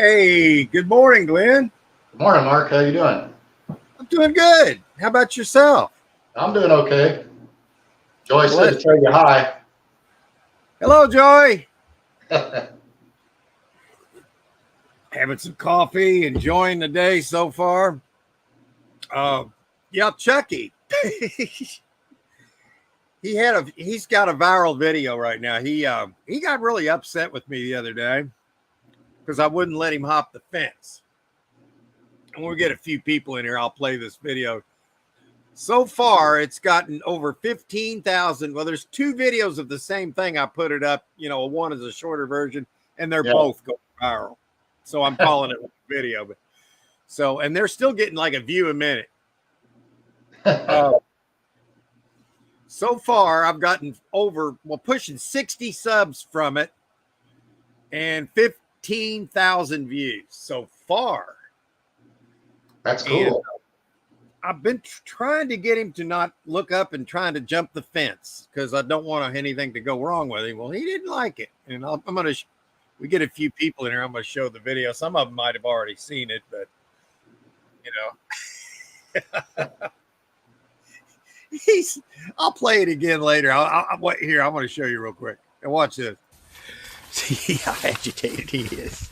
Hey, good morning, Glenn. Good morning, Mark. How you doing? I'm doing good. How about yourself? I'm doing okay. Joy Well, said to tell you hi. hello, Joy. Having some coffee, enjoying the day so far. Yeah, Chucky. He's got a viral video right now. He got really upset with me the other day because I wouldn't let him hop the fence. And when we get a few people in here, I'll play this video. So far, it's gotten over 15,000. Well, there's two videos of the same thing. I put it up. One is a shorter version, and they're both going viral. So I'm calling it a video. And they're still getting like a view a minute. So far, I've gotten pushing 60 subs from it and 15,000 views so far. That's cool. And I've been trying to get him to not look up and trying to jump the fence because I don't want anything to go wrong with him. Well, he didn't like it. And we get a few people in here. I'm going to show the video. Some of them might have already seen it, but I'll play it again later. Wait here. I'm going to show you real quick and watch this. See how agitated he is.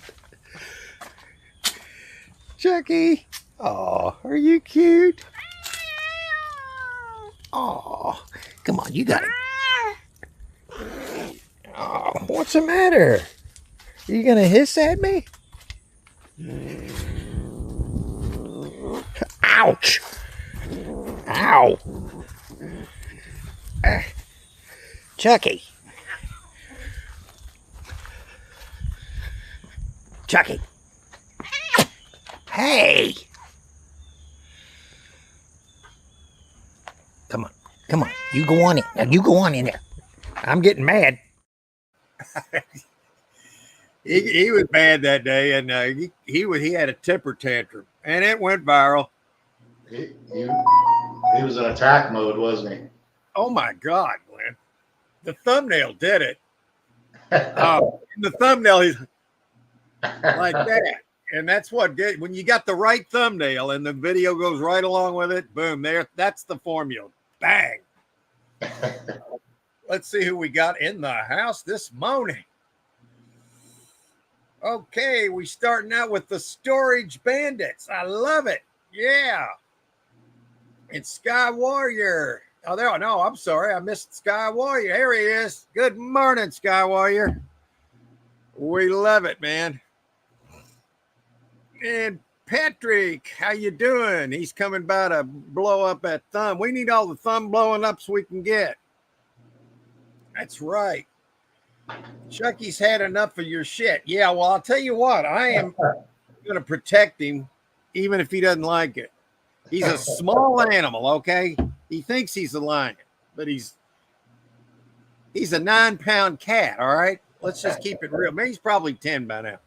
Chucky. Oh, are you cute? Oh, come on, you got it. Oh, what's the matter? Are you gonna hiss at me? Ouch! Ow! Chucky. Chucky. Hey! Come on. You go on in. Now you go on in there. I'm getting mad. he was mad that day, and he had a temper tantrum, and it went viral. He was in attack mode, wasn't he? Oh my God, Glenn! The thumbnail did it. In the thumbnail, he's like that, and that's what when you got the right thumbnail and the video goes right along with it. Boom! That's the formula. Bang. Let's see who we got in the house this morning. Okay, we starting out with the Storage Bandits. I love it. Yeah. It's Sky Warrior. No, I'm sorry. I missed Sky Warrior. Here he is. Good morning, Sky Warrior. We love it, man. And Patrick, how you doing? He's coming by to blow up that thumb. We need all the thumb blowing ups we can get. That's right. Chucky's had enough of your shit. Yeah, well, I'll tell you what. I am going to protect him even if he doesn't like it. He's a small animal, okay? He thinks he's a lion, but he's a 9-pound cat, all right? Let's just keep it real. Maybe he's probably 10 by now.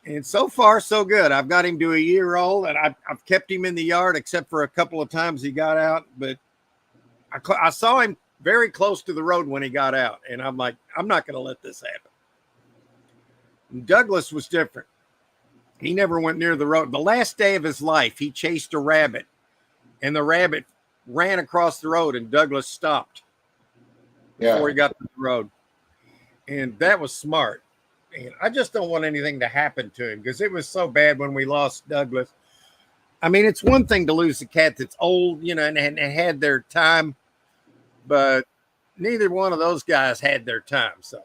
And so far, so good. I've got him to a year old, and I've kept him in the yard except for a couple of times he got out. But I saw him very close to the road when he got out, and I'm like, I'm not going to let this happen. And Douglas was different. He never went near the road. The last day of his life, he chased a rabbit, and the rabbit ran across the road, and Douglas stopped before he got to the road. And that was smart. And I just don't want anything to happen to him because it was so bad when we lost Douglas. I mean, it's one thing to lose a cat that's old, and had their time, but neither one of those guys had their time. So,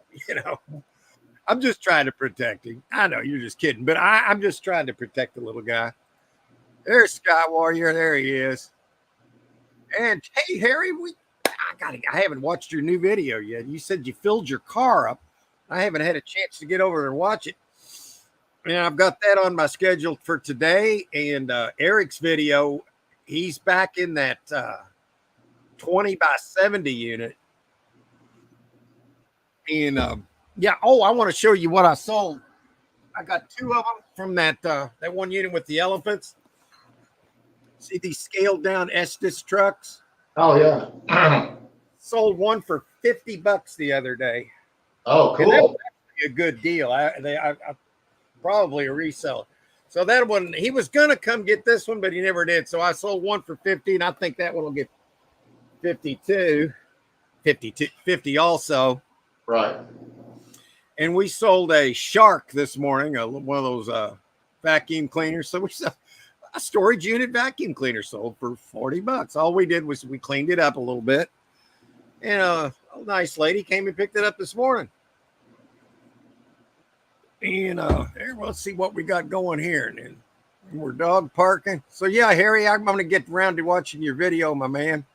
I'm just trying to protect him. I know you're just kidding, but I'm just trying to protect the little guy. There's Sky Warrior. There he is. And hey, Harry, I haven't watched your new video yet. You said you filled your car up. I haven't had a chance to get over there and watch it. And I've got that on my schedule for today. And Eric's video, he's back in that 20 by 70 unit. And I want to show you what I sold. I got two of them from that one unit with the elephants. See these scaled down Estes trucks? Oh, yeah. Sold one for $50 the other day. Oh, cool. And that was actually a good deal. I probably a reseller. So that one, he was going to come get this one, but he never did. So I sold one for 50, and I think that one will get 52 50 also. Right. And we sold a Shark this morning, one of those vacuum cleaners. So we saw a storage unit vacuum cleaner sold for $40. All we did was we cleaned it up a little bit. And a nice lady came and picked it up this morning. And let's see what we got going here. And then we're dog parking. So yeah, Harry, I'm going to get around to watching your video, my man.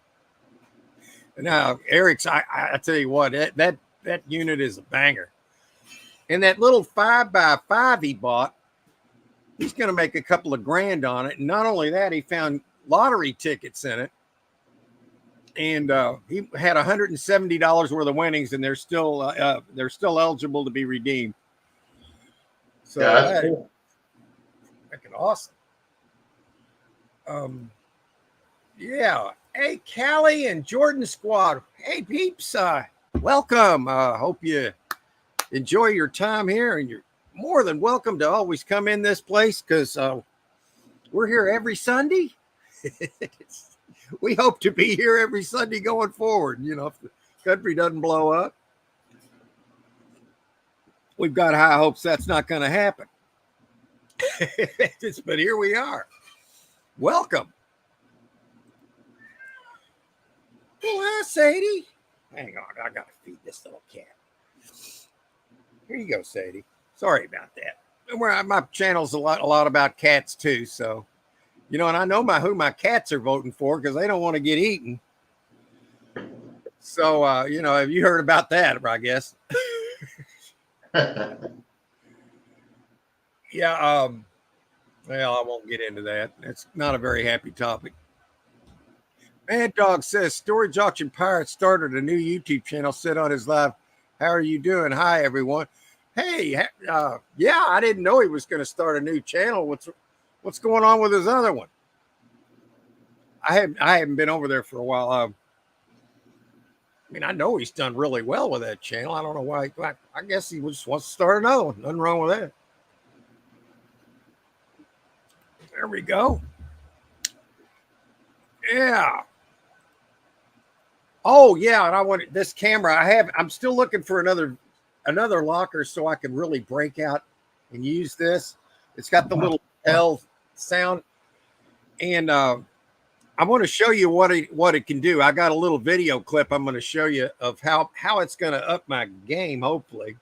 Now, Eric's, I tell you what, that unit is a banger. And that little 5x5 he bought, he's going to make a couple of grand on it. And not only that, he found lottery tickets in it. And he had $170 worth of winnings, and they're still eligible to be redeemed. So Yeah, that's cool. Freaking awesome. Yeah. Hey, Callie and Jordan Squad. Hey, peeps. Welcome. Hope you enjoy your time here, and you're more than welcome to always come in this place because we're here every Sunday. We hope to be here every Sunday going forward. You know, if the country doesn't blow up, we've got high hopes that's not going to happen. But here we are. Welcome. Oh, hi, Sadie. Hang on, I got to feed this little cat. Here you go, Sadie. Sorry about that. My channel's a lot about cats too, so you know, and I know who my cats are voting for because they don't want to get eaten. So you know, have you heard about that? I guess. Yeah. Well, I won't get into that. It's not a very happy topic. Mad Dog says Storage Auction Pirate started a new YouTube channel. Said on his live, "How are you doing? Hi, everyone." Hey, yeah, I didn't know he was going to start a new channel. What's going on with his other one? I haven't been over there for a while. I mean, I know he's done really well with that channel. I don't know why. I guess he just wants to start another one. Nothing wrong with that. There we go. Yeah. Oh yeah, and I wanted this camera. I'm still looking for another locker so I can really break out and use this. It's got the little L sound, and I want to show you what it can do. I got a little video clip I'm going to show you of how it's going to up my game, hopefully.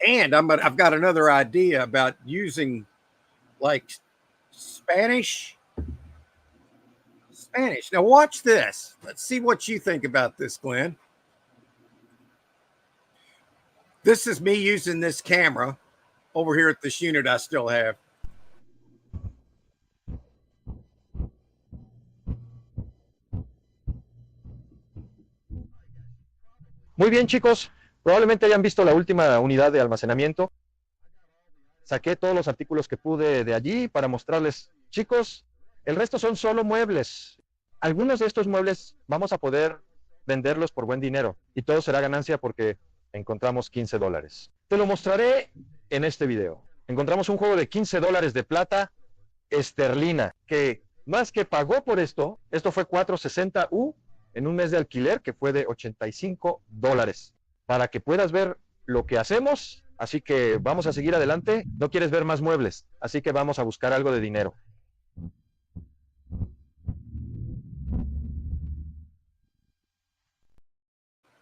And I've got another idea about using like Spanish. Now watch this. Let's see what you think about this, Glenn. This is me using this camera over here at this unit I still have. Muy bien, chicos, probablemente hayan visto la última unidad de almacenamiento. Saqué todos los artículos que pude de allí para mostrarles, chicos, el resto son solo muebles. Algunos de estos muebles vamos a poder venderlos por buen dinero y todo será ganancia porque encontramos $15. Te lo mostraré en este video. Encontramos un juego de $15 de plata esterlina que más que pagó por esto fue 460U en un mes de alquiler que fue de $85 para que puedas ver lo que hacemos. Así que vamos a seguir adelante. No quieres ver más muebles, así que vamos a buscar algo de dinero.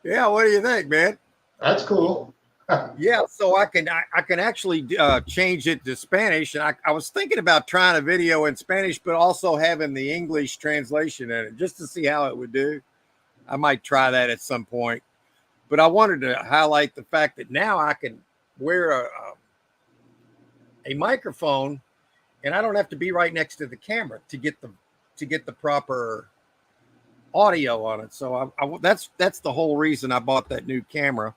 Yeah, what do you think, man? That's cool. Yeah, so I can actually change it to Spanish, and I was thinking about trying a video in Spanish, but also having the English translation in it just to see how it would do. I might try that at some point, but I wanted to highlight the fact that now I can wear a microphone, and I don't have to be right next to the camera to get the proper audio on it. So that's the whole reason I bought that new camera.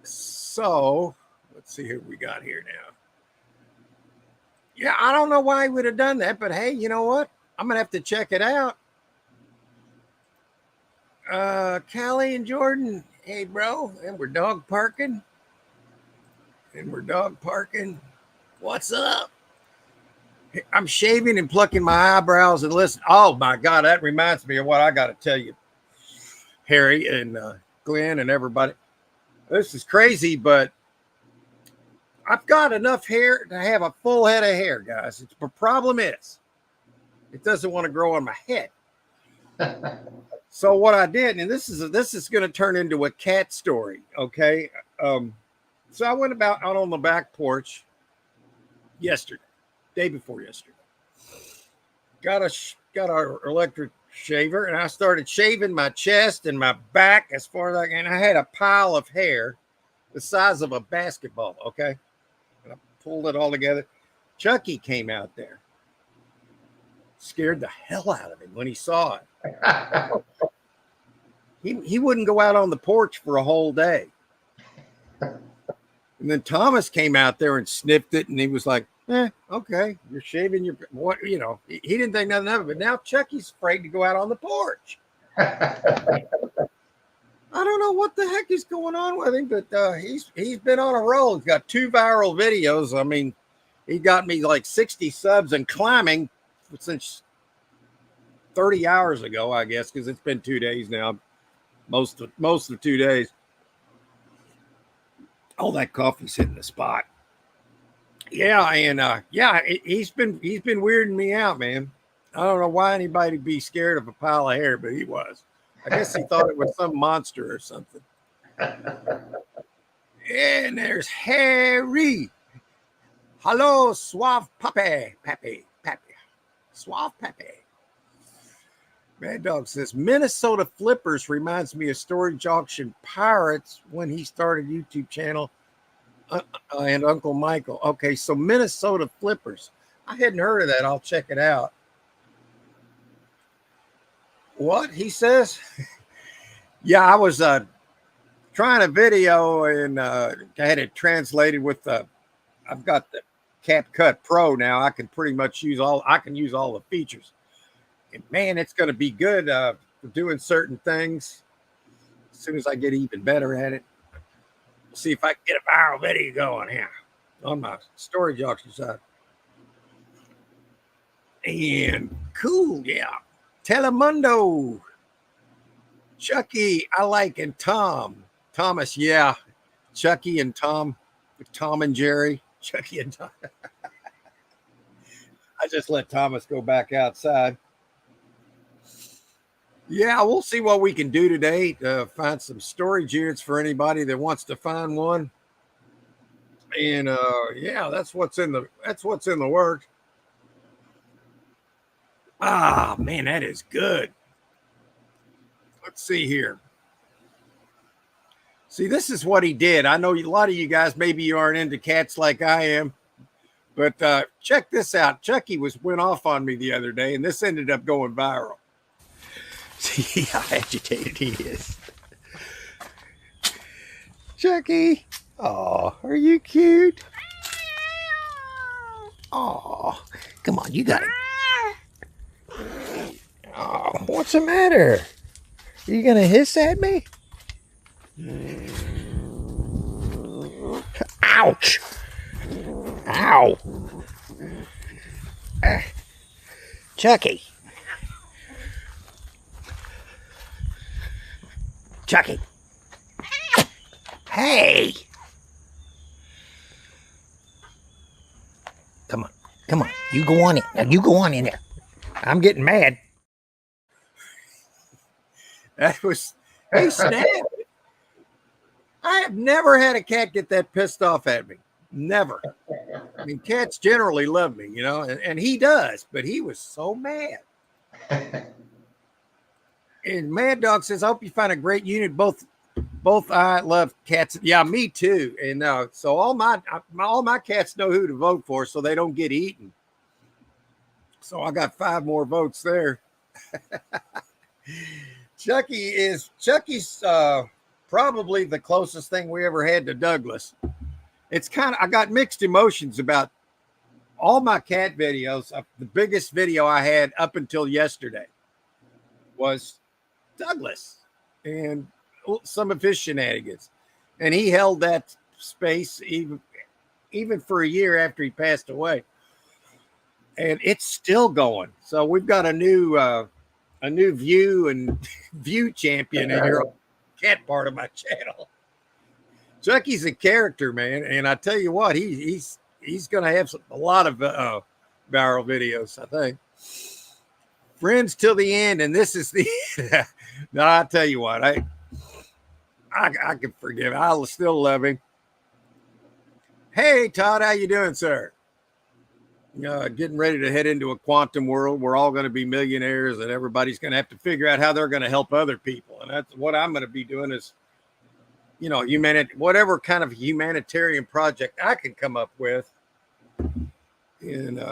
So let's see who we got here now. Yeah, I don't know why he would have done that, but hey, you know what? I'm gonna have to check it out. Callie and Jordan, hey bro, and we're dog parking. And we're dog parking. What's up? I'm shaving and plucking my eyebrows and listen. Oh my God, that reminds me of what I got to tell you, Harry and Glenn and everybody. This is crazy, but I've got enough hair to have a full head of hair, guys. The problem is, it doesn't want to grow on my head. So what I did, and this is going to turn into a cat story, okay? So I went out on the back porch yesterday, day before yesterday. Got our electric shaver, and I started shaving my chest and my back as far as I can. I had a pile of hair the size of a basketball, okay? And I pulled it all together. Chucky came out there. Scared the hell out of him when he saw it. He wouldn't go out on the porch for a whole day. And then Thomas came out there and sniffed it, and he was like, okay, you're shaving your, what, you know, he didn't think nothing of it. But now Chucky's afraid to go out on the porch. I don't know what the heck is going on with him, but he's been on a roll. He's got 2 viral videos. I mean, he got me like 60 subs and climbing since 30 hours ago, I guess, because it's been 2 days now. Most of 2 days. Oh, that coffee's hitting the spot. Yeah, and he's been weirding me out, man. I don't know why anybody'd be scared of a pile of hair, but he was. I guess he thought it was some monster or something. And there's Harry. Hello, Suave Pappy. Suave Pappy. Mad Dog says, Minnesota Flippers reminds me of Storage Auction Pirates when he started YouTube channel and Uncle Michael. Okay, so Minnesota Flippers. I hadn't heard of that. I'll check it out. What? He says? Yeah, I was trying a video and I had it translated with I've got the CapCut Pro now. I can pretty much use all the features. And man, it's going to be good for doing certain things as soon as I get even better at it. We'll see if I can get a viral video going here on my storage auction side. And cool, yeah. Telemundo. Chucky, I like, and Thomas, yeah. Chucky and Tom and Jerry. Chucky and Tom. I just let Thomas go back outside. Yeah, we'll see what we can do today to find some storage units for anybody that wants to find one. And yeah, that's what's in the works. Ah, man, that is good. Let's see here. See, this is what he did. I know a lot of you guys, maybe you aren't into cats like I am, but check this out. Chucky went off on me the other day, and this ended up going viral. See how agitated he is. Chucky. Oh, are you cute? Oh, come on, you got it. Oh, what's the matter? Are you going to hiss at me? Ouch. Ow. Chucky. Chucky. Hey. Come on. You go on in. Now you go on in there. I'm getting mad. That was, he snapped. I have never had a cat get that pissed off at me. Never. I mean, cats generally love me, you know, and he does, but he was so mad. And Mad Dog says, I hope you find a great unit. Both I love cats. Yeah, me too. And so all my cats know who to vote for so they don't get eaten. So I got 5 more votes there. Chucky's probably the closest thing we ever had to Douglas. It's I got mixed emotions about all my cat videos. The biggest video I had up until yesterday was Douglas and some of his shenanigans. And he held that space even even for a year after he passed away, and it's still going. So we've got a new view and view champion in your cat part of my channel. Chucky's a character, man, and I tell you what, he's going to have a lot of viral videos, I think. Friends till the end, and this is the. No, I tell you what, I can forgive him. I'll still love him. Hey, Todd, how you doing, sir? Getting ready to head into a quantum world. We're all going to be millionaires, and everybody's going to have to figure out how they're going to help other people. And that's what I'm going to be doing is, whatever kind of humanitarian project I can come up with. And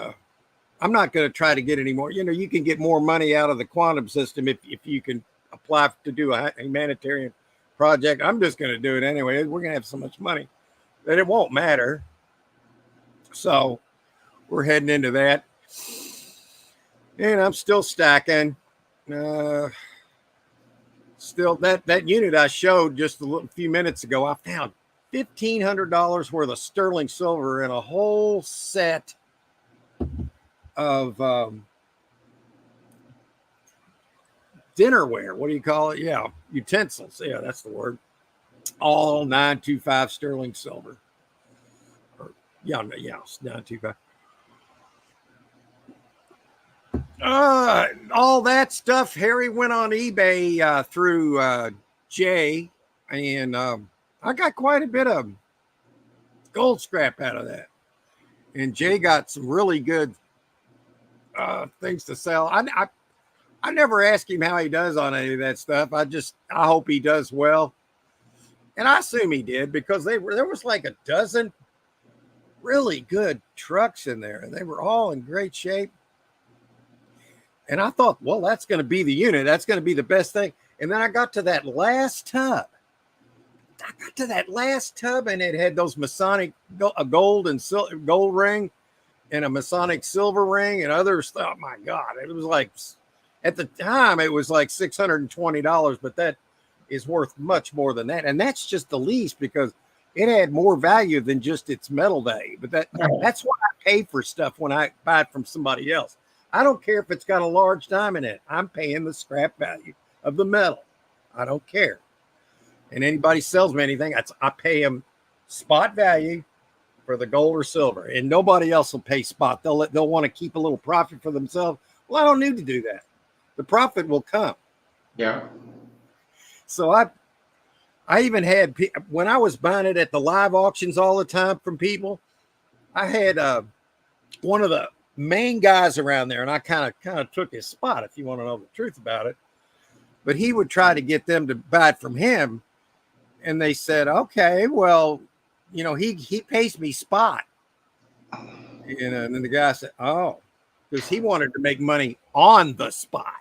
I'm not going to try to get any more. You can get more money out of the quantum system if you can apply to do a humanitarian project. I'm just going to do it anyway. We're going to have so much money that it won't matter. So we're heading into that. And I'm still stacking. Still, that unit I showed just a few minutes ago, I found $1,500 worth of sterling silver in a whole set of dinnerware. What do you call it? Yeah, utensils. Yeah, that's the word. All 925 sterling silver. Yeah, 925. All that stuff, Harry went on eBay through Jay, and I got quite a bit of gold scrap out of that. And Jay got some really good things to sell. I never ask him how he does on any of that stuff. I hope he does well, and I assume he did because there was like a dozen really good trucks in there, and they were all in great shape. And I thought, well, that's going to be the unit. That's going to be the best thing. And then I got to that last tub. And it had those Masonic gold and gold ring and a Masonic silver ring and other stuff. My God, it was like, at the time, it was like $620, but that is worth much more than that. And that's just the least because it had more value than just its metal value. But that's what I pay for stuff when I buy it from somebody else. I don't care if it's got a large diamond in it. I'm paying the scrap value of the metal. I don't care. And anybody sells me anything, I pay them spot value for the gold or silver. And nobody else will pay spot. They'll want to keep a little profit for themselves. Well, I don't need to do that. The profit will come. Yeah. So I even had, when I was buying it at the live auctions all the time from people, I had one of the main guys around there, and I kind of took his spot, if you want to know the truth about it. But he would try to get them to buy it from him, and they said, okay, well, he pays me spot. And then the guy said, oh, because he wanted to make money on the spot.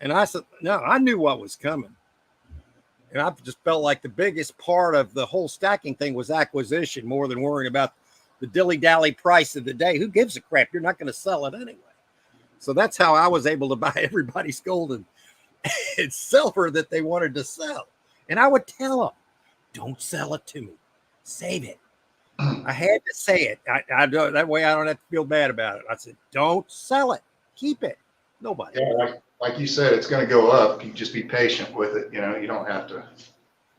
And I said, no, I knew what was coming. And I just felt like the biggest part of the whole stacking thing was acquisition more than worrying about the dilly-dally price of the day. Who gives a crap? You're not going to sell it anyway. So that's how I was able to buy everybody's gold and silver that they wanted to sell. And I would tell them, don't sell it to me. Save it. I had to say it. I do, that way I don't have to feel bad about it. I said, don't sell it. Keep it. Nobody. Yeah, like you said, it's going to go up. You just be patient with it. You don't have to.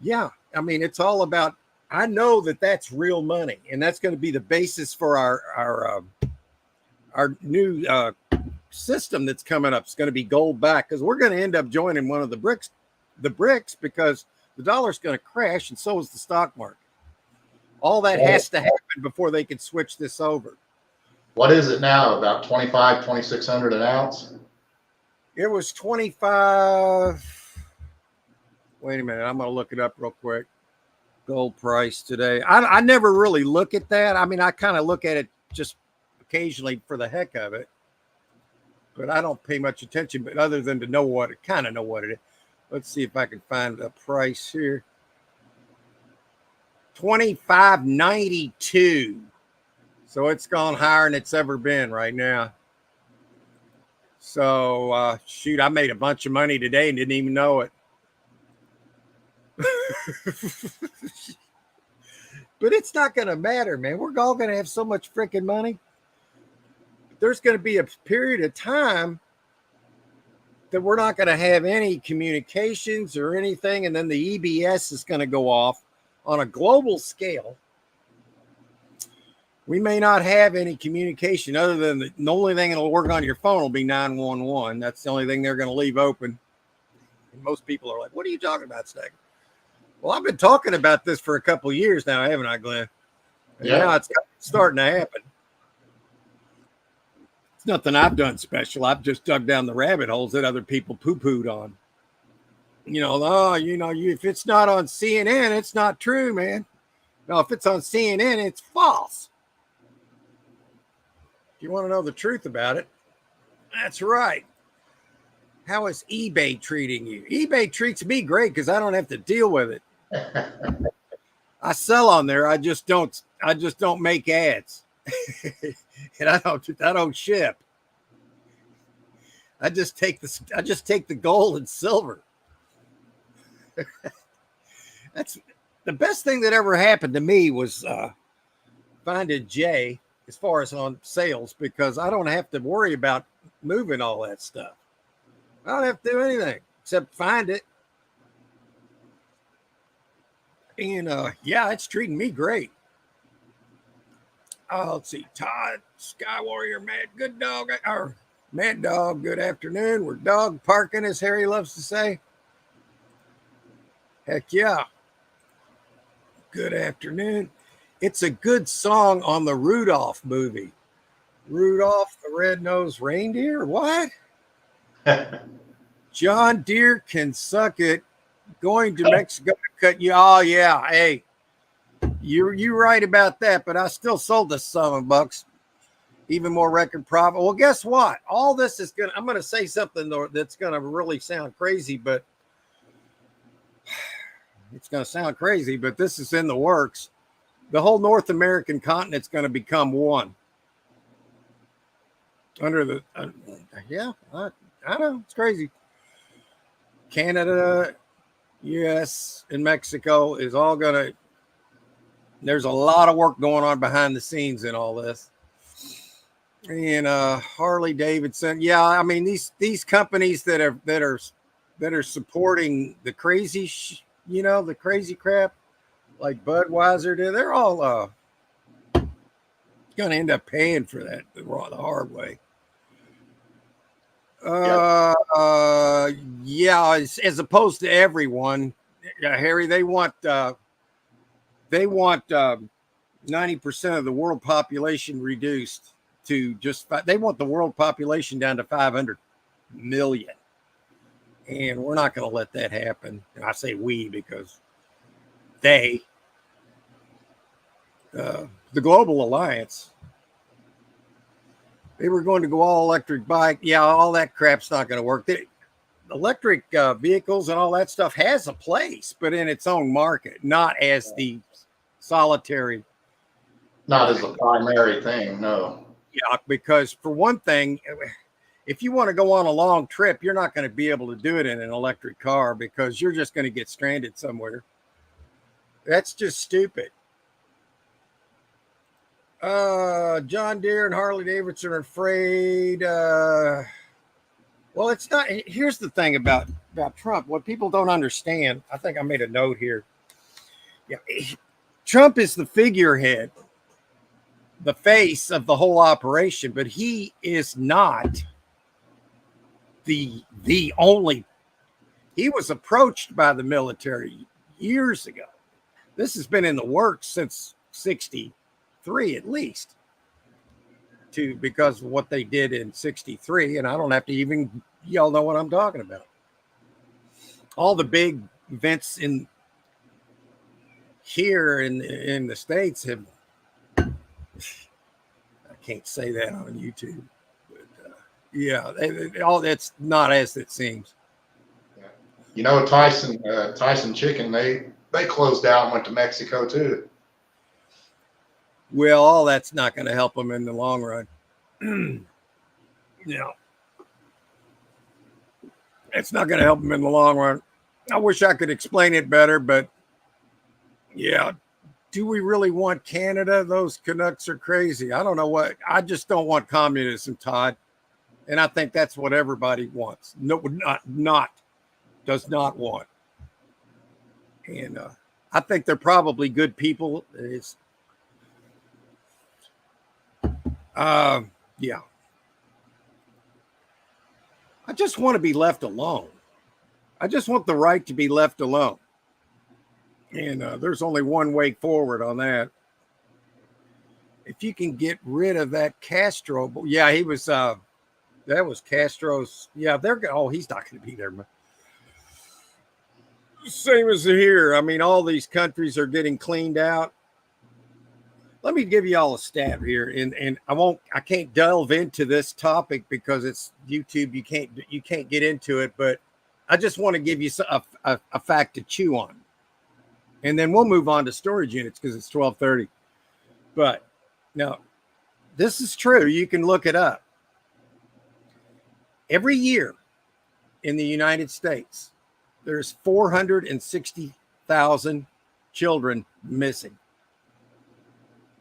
Yeah. I mean, it's all about, I know that that's real money, and that's going to be the basis for our new system that's coming up. It's going to be gold back because we're going to end up joining one of the BRICS because the dollar's going to crash, and so is the stock market. All that has to happen before they can switch this over. What is it now? About 2,600 an ounce? It was 25. Wait a minute. I'm going to look it up real quick. Gold price today. I never really look at that. I mean, I kind of look at it just occasionally for the heck of it, but I don't pay much attention, but other than to know what it is. Let's see if I can find a price here. 25.92. So it's gone higher than it's ever been right now. So shoot, I made a bunch of money today and didn't even know it. But it's not going to matter, man. We're all going to have so much freaking money. There's going to be a period of time that we're not going to have any communications or anything. And then the EBS is going to go off on a global scale. We may not have any communication other than the only thing that'll work on your phone will be 911. That's the only thing they're going to leave open. And most people are like, what are you talking about, Snag? Well, I've been talking about this for a couple of years now, haven't I, Glenn? And now it's starting to happen. It's nothing I've done special. I've just dug down the rabbit holes that other people poo-pooed on. If it's not on CNN, it's not true, man. No, if it's on CNN, it's false. If you want to know the truth about it, that's right. How is eBay treating you? eBay treats me great because I don't have to deal with it. I sell on there. I just don't make ads. And I don't ship. I just take the gold and silver. That's the best thing that ever happened to me was finding Jay as far as on sales, because I don't have to worry about moving all that stuff. I don't have to do anything except find it. And it's treating me great. Let's see. Todd, Sky Warrior, Good Dog, or Mad Dog, good afternoon. We're dog parking, as Harry loves to say. Heck yeah. Good afternoon. It's a good song on the Rudolph movie. Rudolph the Red-Nosed Reindeer? What? John Deere can suck it. Going to Mexico to cut you. Oh, yeah. Hey, you're right about that, but I still sold this $7. Even more record profit. Well, guess what? All this is I'm going to say something that's going to really sound crazy, but it's going to sound crazy, but this is in the works. The whole North American continent's going to become one. Under the, I know, it's crazy. Canada, US, and Mexico is all going to, there's a lot of work going on behind the scenes in all this. And Harley Davidson, I mean these companies that are supporting the crazy, the crazy crap, like Budweiser, they're all going to end up paying for that the hard way. As opposed to everyone, Harry, they want 90% of the world population reduced to they want the world population down to 500 million. And we're not going to let that happen. And I say we because the Global Alliance, they were going to go all electric bike. Yeah, all that crap's not going to work. Electric vehicles and all that stuff has a place, but in its own market, not as the solitary. Not as a primary thing, no. Yeah, because for one thing, if you want to go on a long trip, you're not going to be able to do it in an electric car because you're just going to get stranded somewhere. That's just stupid. John Deere and Harley Davidson are afraid. Well, it's not. Here's the thing about Trump. What people don't understand, I think I made a note here. Yeah, Trump is the figurehead, the face of the whole operation, but he is not the only. He was approached by the military years ago. This has been in the works since 1963 at least, because of what they did in 1963, and I don't have to even, y'all know what I'm talking about. All the big events here in the States have, I can't say that on YouTube, but all that's not as it seems. Tyson Chicken, they closed down and went to Mexico too. Well, all that's not going to help them in the long run. It's not going to help them in the long run. I wish I could explain it better, but do we really want Canada? Those Canucks are crazy. I don't know what. I just don't want communism, Todd. And I think that's what everybody wants. No, does not want. And I think they're probably good people. It's, yeah. I just want to be left alone. I just want the right to be left alone. And there's only one way forward on that. If you can get rid of that Castro, yeah, he was, that was Castro's. Yeah, he's not going to be there. Same as here. I mean, all these countries are getting cleaned out. Let me give you all a stat here, and I can't delve into this topic because it's YouTube. You can't get into it, but I just want to give you a fact to chew on, and then we'll move on to storage units because it's 12:30. But no, this is true. You can look it up. Every year in the United States, there's 460,000 children missing.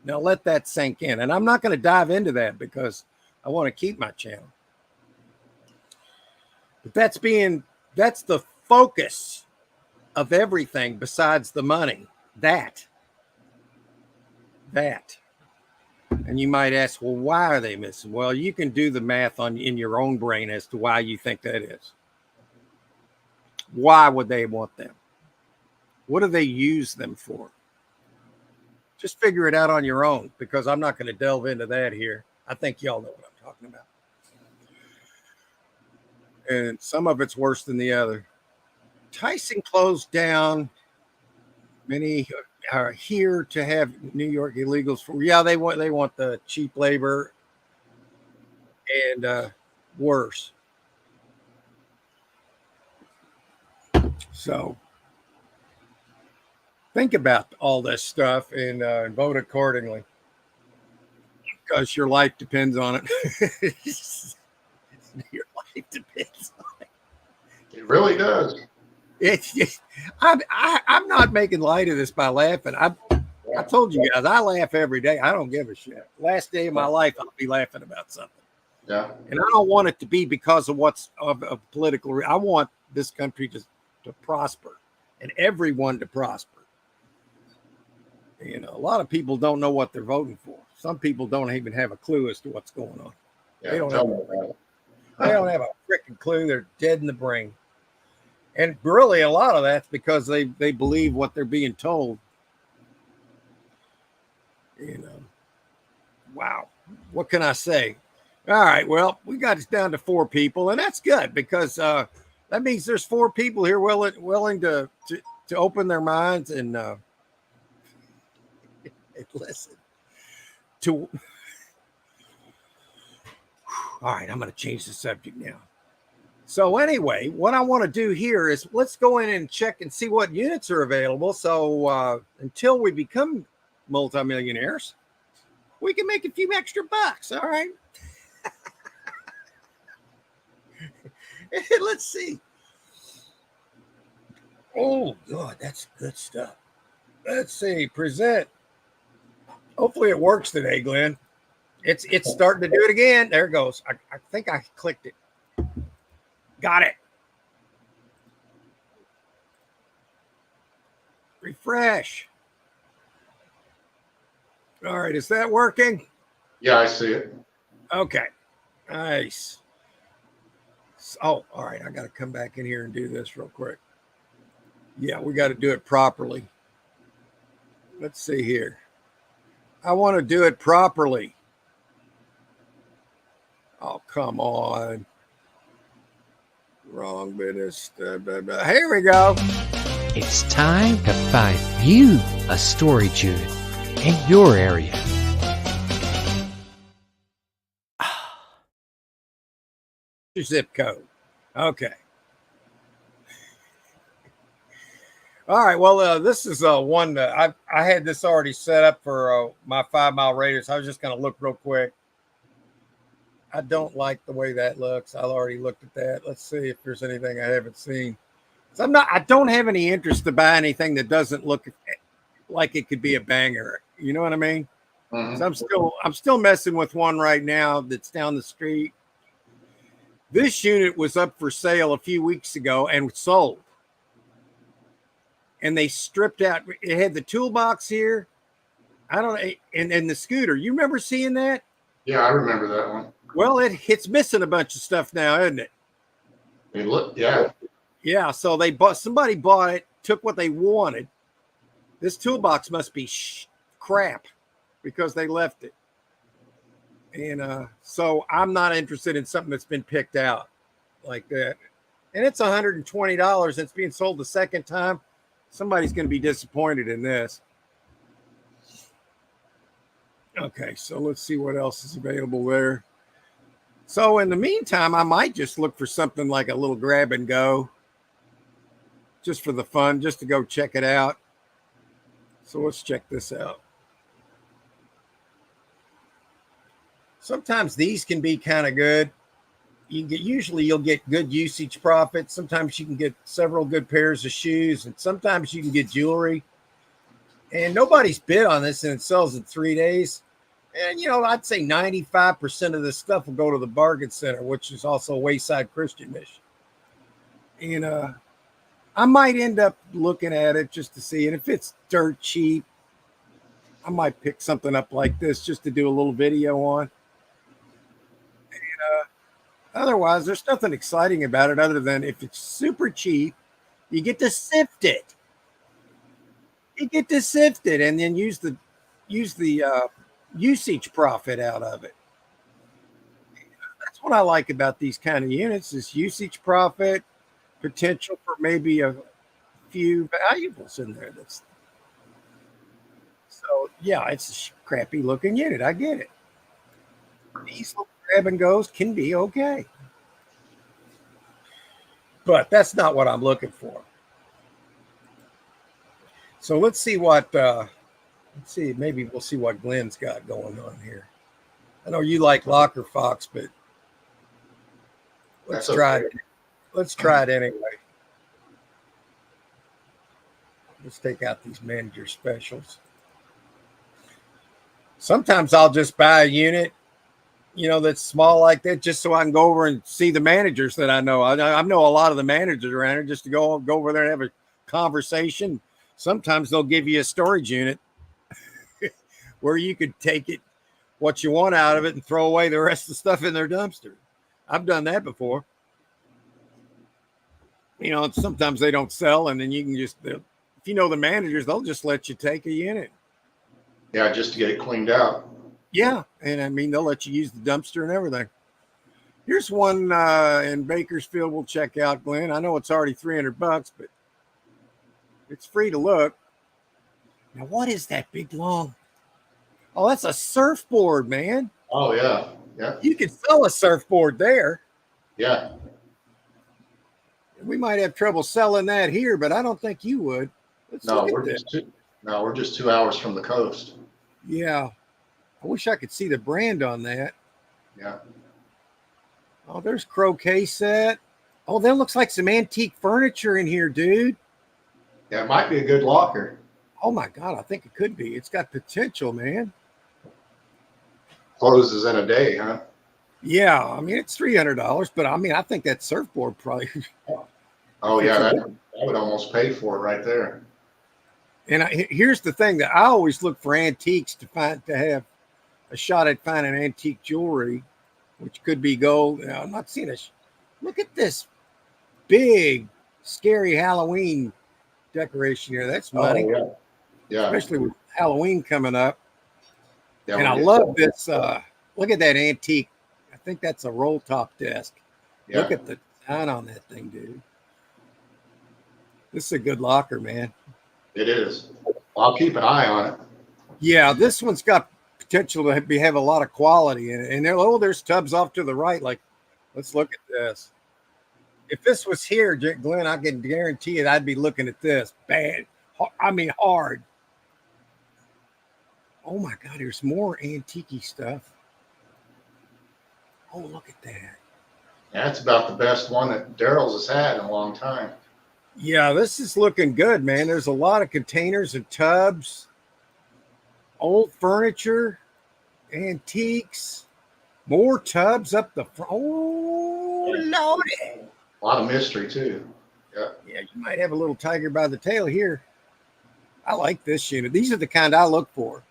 Now let that sink in. And I'm not going to dive into that because I want to keep my channel. But that's the focus of everything besides the money. That. And you might ask, well, why are they missing? Well, you can do the math in your own brain as to why you think that is. Why would they want them? What do they use them for? Just figure it out on your own because I'm not going to delve into that here. I think y'all know what I'm talking about. And some of it's worse than the other. Tyson closed down. Many are here to have New York illegals for. Yeah, they want the cheap labor and worse. So think about all this stuff and vote accordingly because your life depends on it. Your life depends on it. It really does. I'm not making light of this by laughing. I told you guys I laugh every day. I don't give a shit. Last day of my life, I'll be laughing about something. Yeah. And I don't want it to be because of what's of political. I want this country to prosper and everyone to prosper. You know, a lot of people don't know what they're voting for. Some people don't even have a clue as to what's going on. Yeah, they don't have a freaking clue. They're dead in the brain. And really, a lot of that's because they believe what they're being told. You know, wow. What can I say? All right. Well, we got it down to 4 people, and that's good because that means there's 4 people here willing to open their minds and listen to. All right, I'm going to change the subject now. So anyway, what I want to do here is let's go in and check and see what units are available. So until we become multimillionaires, we can make a few extra bucks. All right. Let's see. Oh, God, that's good stuff. Let's see. Present. Hopefully it works today, Glenn. It's starting to do it again. There it goes. I think I clicked it. Got it. Refresh. All right. Is that working? Yeah, I see it. Okay. Nice. Oh, all right. I got to come back in here and do this real quick. Yeah, we got to do it properly. Let's see here. I want to do it properly. Oh, come on. Wrong business. Here we go. It's time to find you a storage unit in your area. Your zip code. Okay. All right. Well, this is one that I had this already set up for my 5-mile radius. I was just going to look real quick. I don't like the way that looks. I already looked at that. Let's see if there's anything I haven't seen. So I don't have any interest to buy anything that doesn't look like it could be a banger. You know what I mean? Mhm. So I'm still messing with one right now that's down the street. This unit was up for sale a few weeks ago and sold. And they stripped out. It had the toolbox here. I don't know, and the scooter. You remember seeing that? Yeah, I remember that one. Well, it's missing a bunch of stuff now, isn't it? Yeah. Yeah. So somebody bought it, took what they wanted. This toolbox must be crap because they left it. And so I'm not interested in something that's been picked out like that. And it's $120. It's being sold the second time. Somebody's going to be disappointed in this. Okay, so let's see what else is available there. So in the meantime, I might just look for something like a little grab and go, just for the fun, just to go check it out. So let's check this out. Sometimes these can be kind of good. Usually you'll get good usage profit. Sometimes you can get several good pairs of shoes, and sometimes you can get jewelry. And nobody's bid on this, and it sells in 3 days. And, I'd say 95% of this stuff will go to the bargain center, which is also Wayside Christian Mission. And I might end up looking at it just to see. And if it's dirt cheap, I might pick something up like this just to do a little video on. And otherwise, there's nothing exciting about it other than if it's super cheap, you get to sift it. You get to sift it and then use the usage profit out of it. That's what I like about these kind of units is usage profit, potential for maybe a few valuables in there. So yeah, it's a crappy looking unit. I get it. These little grab and goes can be okay, but that's not what I'm looking for. So let's see what. Let's see. Maybe we'll see what Glenn's got going on here. I know you like Locker Fox, but let's try it. Let's try it anyway. Let's take out these manager specials. Sometimes I'll just buy a unit, that's small like that, just so I can go over and see the managers that I know. I know a lot of the managers around here, just to go over there and have a conversation. Sometimes they'll give you a storage unit where you could take it, what you want out of it, and throw away the rest of the stuff in their dumpster. I've done that before. Sometimes they don't sell, and then you can just, if you know the managers, they'll just let you take a unit. Yeah, just to get it cleaned out. Yeah, and I mean, they'll let you use the dumpster and everything. Here's one in Bakersfield we'll check out, Glenn. I know it's already $300, but it's free to look. Now, what is that big long? Oh, that's a surfboard, man. Oh, yeah. Yeah. You could sell a surfboard there. Yeah. We might have trouble selling that here, but I don't think you would. We're just 2 hours from the coast. Yeah. I wish I could see the brand on that. Yeah. Oh, there's croquet set. Oh, that looks like some antique furniture in here, dude. Yeah, it might be a good locker. Oh, my God. I think it could be. It's got potential, man. Closes in a day, huh? Yeah. I mean, it's $300, but I mean, I think that surfboard probably. Oh, yeah. That would almost pay for it right there. And here's the thing that I always look for antiques to have a shot at finding antique jewelry, which could be gold. Now, I'm not seeing look at this big, scary Halloween decoration here. That's money. Oh, yeah. Especially with Halloween coming up. Yeah, and I love this. Look at that antique. I think that's a roll top desk. Yeah. Look at the design on that thing, dude. This is a good locker, man. It is. I'll keep an eye on it. Yeah, this one's got potential to have a lot of quality in it. And there's tubs off to the right. Like, let's look at this. If this was here, Glenn, I can guarantee it, I'd be looking at this. Bad. I mean, hard. Oh, my God, there's more antique stuff. Oh, look at that. That's about the best one that Daryl's has had in a long time. Yeah, this is looking good, man. There's a lot of containers and tubs, old furniture, antiques, more tubs up the front. Oh, Lordy. A lot of mystery too. Yeah. Yeah, you might have a little tiger by the tail here. I like this unit. These are the kind I look for.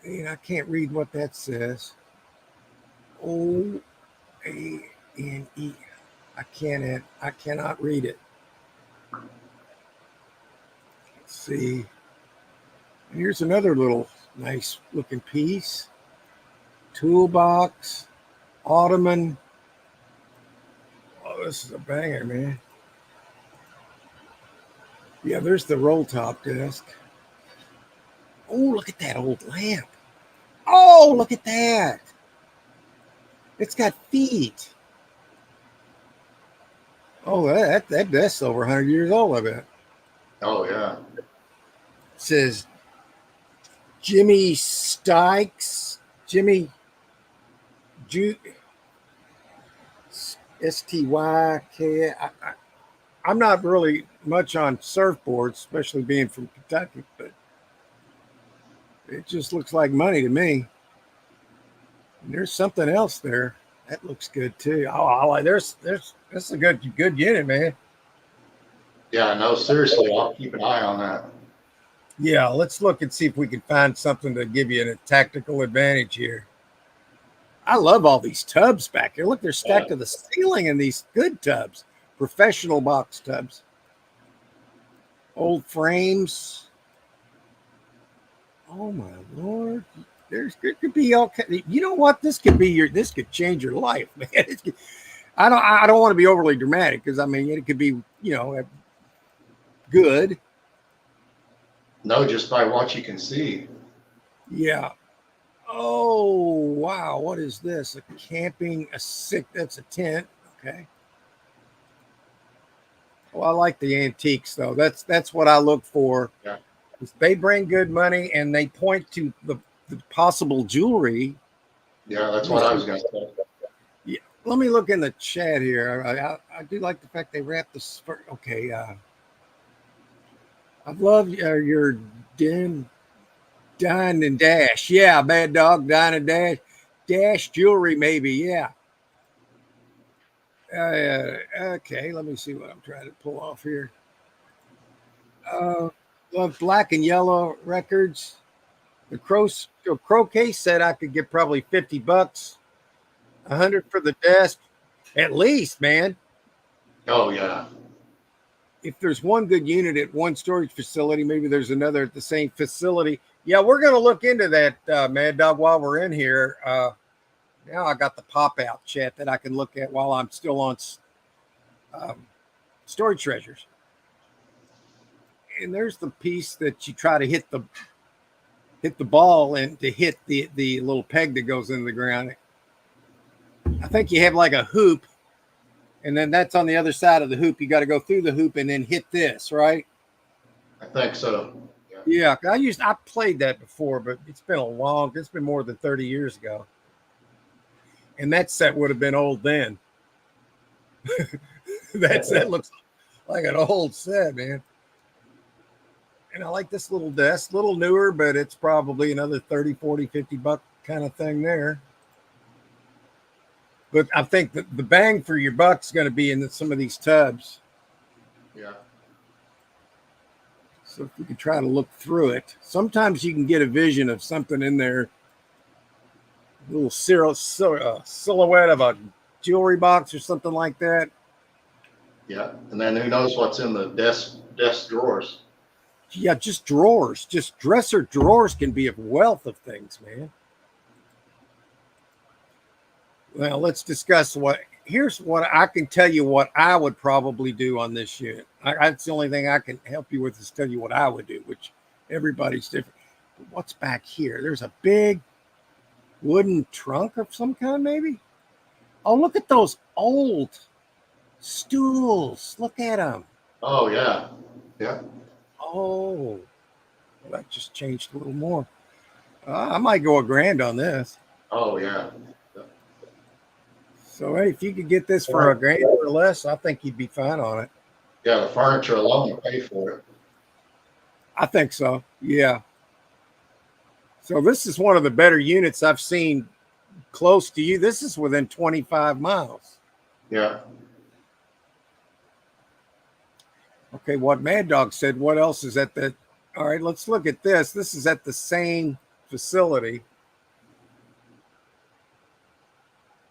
And I can't read what that says. OANE. I cannot read it. Let's see. Here's another little nice looking piece. Toolbox, ottoman. Oh, this is a banger, man. Yeah, there's the roll top desk. Oh, look at that old lamp. Oh, look at that. It's got feet. Oh, that desk's over 100 years old, I bet. Oh yeah. It says Jimmy Stykes. Jimmy STYK. I'm not really much on surfboards, especially being from Kentucky, but it just looks like money to me. And there's something else there that looks good too. Oh, I like that's a good unit, man. Yeah, no, seriously, I'll keep an eye on that. Yeah, let's look and see if we can find something to give you a tactical advantage here. I love all these tubs back here. Look, they're stacked to the ceiling in these good tubs, professional box tubs. Old frames. Oh my Lord. It could be all. You know what? This could change your life, man. I don't want to be overly dramatic because I mean it could be good. No, just by what you can see. Yeah. Oh wow, what is this? That's a tent. Okay. Well, I like the antiques though. That's what I look for. Yeah. They bring good money and they point to the possible jewelry. Yeah, that's what I was going to say. Yeah. Let me look in the chat here. I do like the fact they wrap this. Okay. I've loved your Dine and Dash. Yeah, Bad Dog, Dine and Dash. Dash jewelry, maybe. Yeah. Okay, let me see what I'm trying to pull off here. Love black and yellow records. The crow case said I could get probably $50, 100 for the desk, at least, man. Oh yeah. If there's one good unit at one storage facility, maybe there's another at the same facility. Yeah, we're going to look into that, Mad Dog, while we're in here. Now I got the pop-out chat that I can look at while I'm still on Storage Treasures. And there's the piece that you try to hit the ball and to hit the little peg that goes in the ground. I think you have like a hoop, and then that's on the other side of the hoop. You got to go through the hoop and then hit this, right? I think so. Yeah, I played that before, but it's been more than 30 years ago. And that set would have been old then. That set looks like an old set, man. And I like this little desk, a little newer, but it's probably another 30, 40, $50 kind of thing there. But I think that the bang for your buck is going to be in some of these tubs. Yeah. So if you can try to look through it, sometimes you can get a vision of something in there. A little silhouette of a jewelry box or something like that. Yeah. And then who knows what's in the desk drawers. Yeah, just drawers. Just dresser drawers can be a wealth of things, man. Well, let's discuss here's what I can tell you what I would probably do on this unit. That's the only thing I can help you with is tell you what I would do, which everybody's different. But what's back here? There's a big wooden trunk of some kind, maybe. Oh, look at those old stools. Look at them. Oh yeah. Yeah. Oh, well, that just changed a little more. I might go $1,000 on this. Oh yeah. So hey, if you could get this for $1,000 or less, I think you'd be fine on it. Yeah, the furniture alone will pay for it. I think so. Yeah. So this is one of the better units I've seen close to you. This is within 25 miles. Yeah. Okay, what Mad Dog said, what else is at the... All right, let's look at this. This is at the same facility.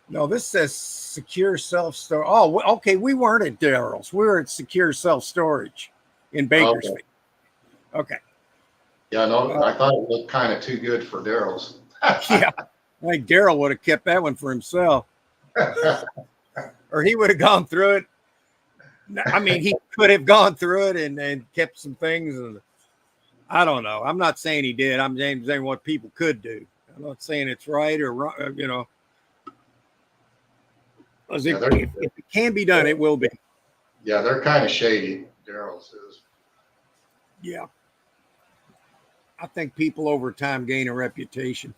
No, this says secure self-storage. Oh, okay, we weren't at Daryl's. We were at secure self-storage in Bakersfield. Okay. Yeah, no, I thought it looked kind of too good for Daryl's. Yeah, I think Daryl would have kept that one for himself. Or he would have gone through it. I mean, he could have gone through it and kept some things. And I don't know. I'm not saying he did. I'm saying what people could do. I'm not saying it's right or wrong, you know. If it can be done, it will be. Yeah, they're kind of shady. Daryl's is. Yeah. I think people over time gain a reputation.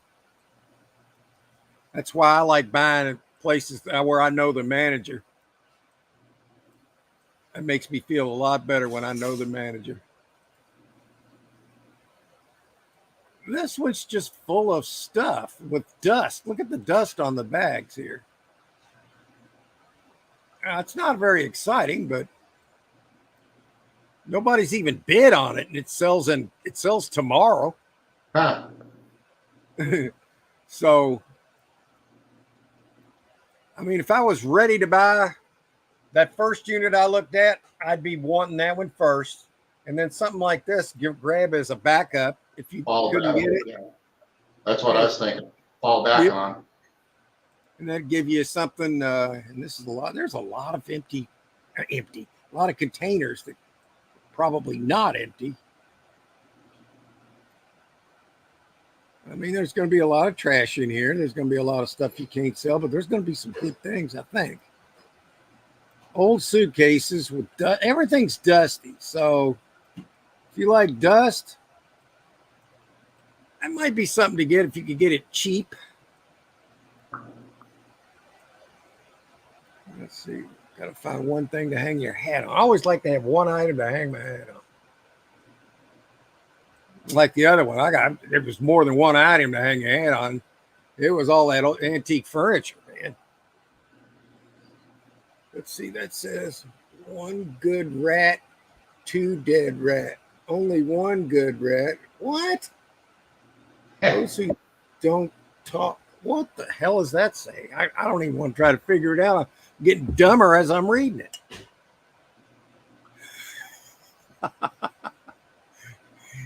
That's why I like buying at places where I know the manager. It makes me feel a lot better when I know the manager. This one's just full of stuff with dust. Look at the dust on the bags here. It's not very exciting, but nobody's even bid on it, and it sells tomorrow. Huh. So, I mean, if I was ready to buy that first unit I looked at, I'd be wanting that one first, and then something like this, grab as a backup if you couldn't get it. Yeah. That's what I was thinking. Fall back on. And that'd give you something. And this is a lot. There's a lot of a lot of containers that probably not empty. I mean, there's going to be a lot of trash in here. There's going to be a lot of stuff you can't sell, but there's going to be some good things, I think. Old suitcases with dust. Everything's dusty. So if you like dust, that might be something to get if you could get it cheap. Let's see. Got to find one thing to hang your hat on. I always like to have one item to hang my hat on. Like the other one, there was more than one item to hang your hat on. It was all that old antique furniture, man. Let's see. That says 1 good rat, 2 dead rat. Only 1 good rat. What? Those who don't talk. What the hell is that saying? I don't even want to try to figure it out. I'm getting dumber as I'm reading it.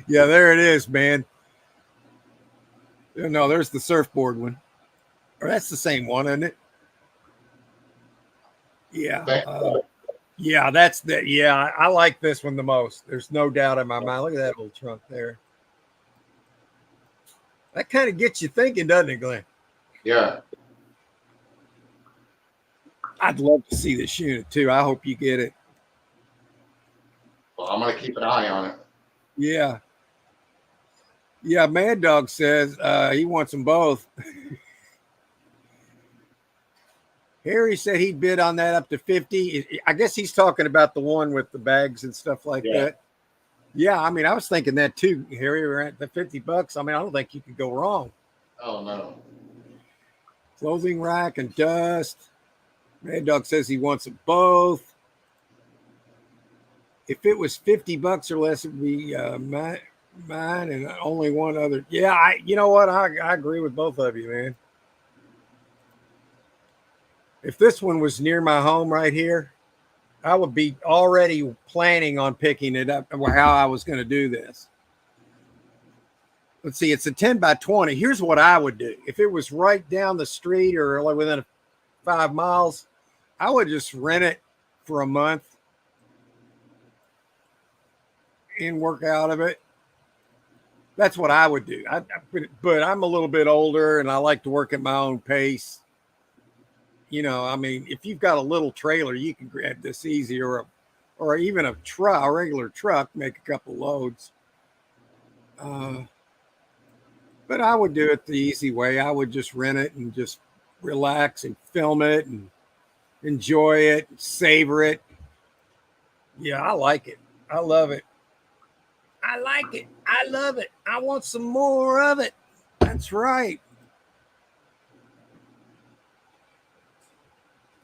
Yeah, there it is, man. No, there's the surfboard one. Or that's the same one, isn't it? Yeah. Yeah, that's the. Yeah, I like this one the most. There's no doubt in my mind. Look at that old trunk there. That kind of gets you thinking, doesn't it, Glenn? Yeah. I'd love to see this unit too. I hope you get it. Well, I'm going to keep an eye on it. Yeah. Yeah, Mad Dog says he wants them both. Harry said he'd bid on that up to 50. I guess he's talking about the one with the bags and stuff like that. Yeah, I mean, I was thinking that too, Harry. We're at the $50. I mean, I don't think you could go wrong. Oh, no. Clothing rack and dust. Mad Dog says he wants them both. If it was $50 or less, it would be mine and only one other. Yeah, you know what? I agree with both of you, man. If this one was near my home right here, I would be already planning on picking it up, how I was going to do this. Let's see, it's a 10 by 20. Here's what I would do. If it was right down the street or like within 5 miles, I would just rent it for a month and work out of it. That's what I would do. But I'm a little bit older and I like to work at my own pace. You know, I mean, if you've got a little trailer, you can grab this easy, or even a regular truck, make a couple loads. But I would do it the easy way. I would just rent it and just relax and film it and enjoy it, and savor it. Yeah, I like it. I love it. I like it. I love it. I want some more of it. That's right.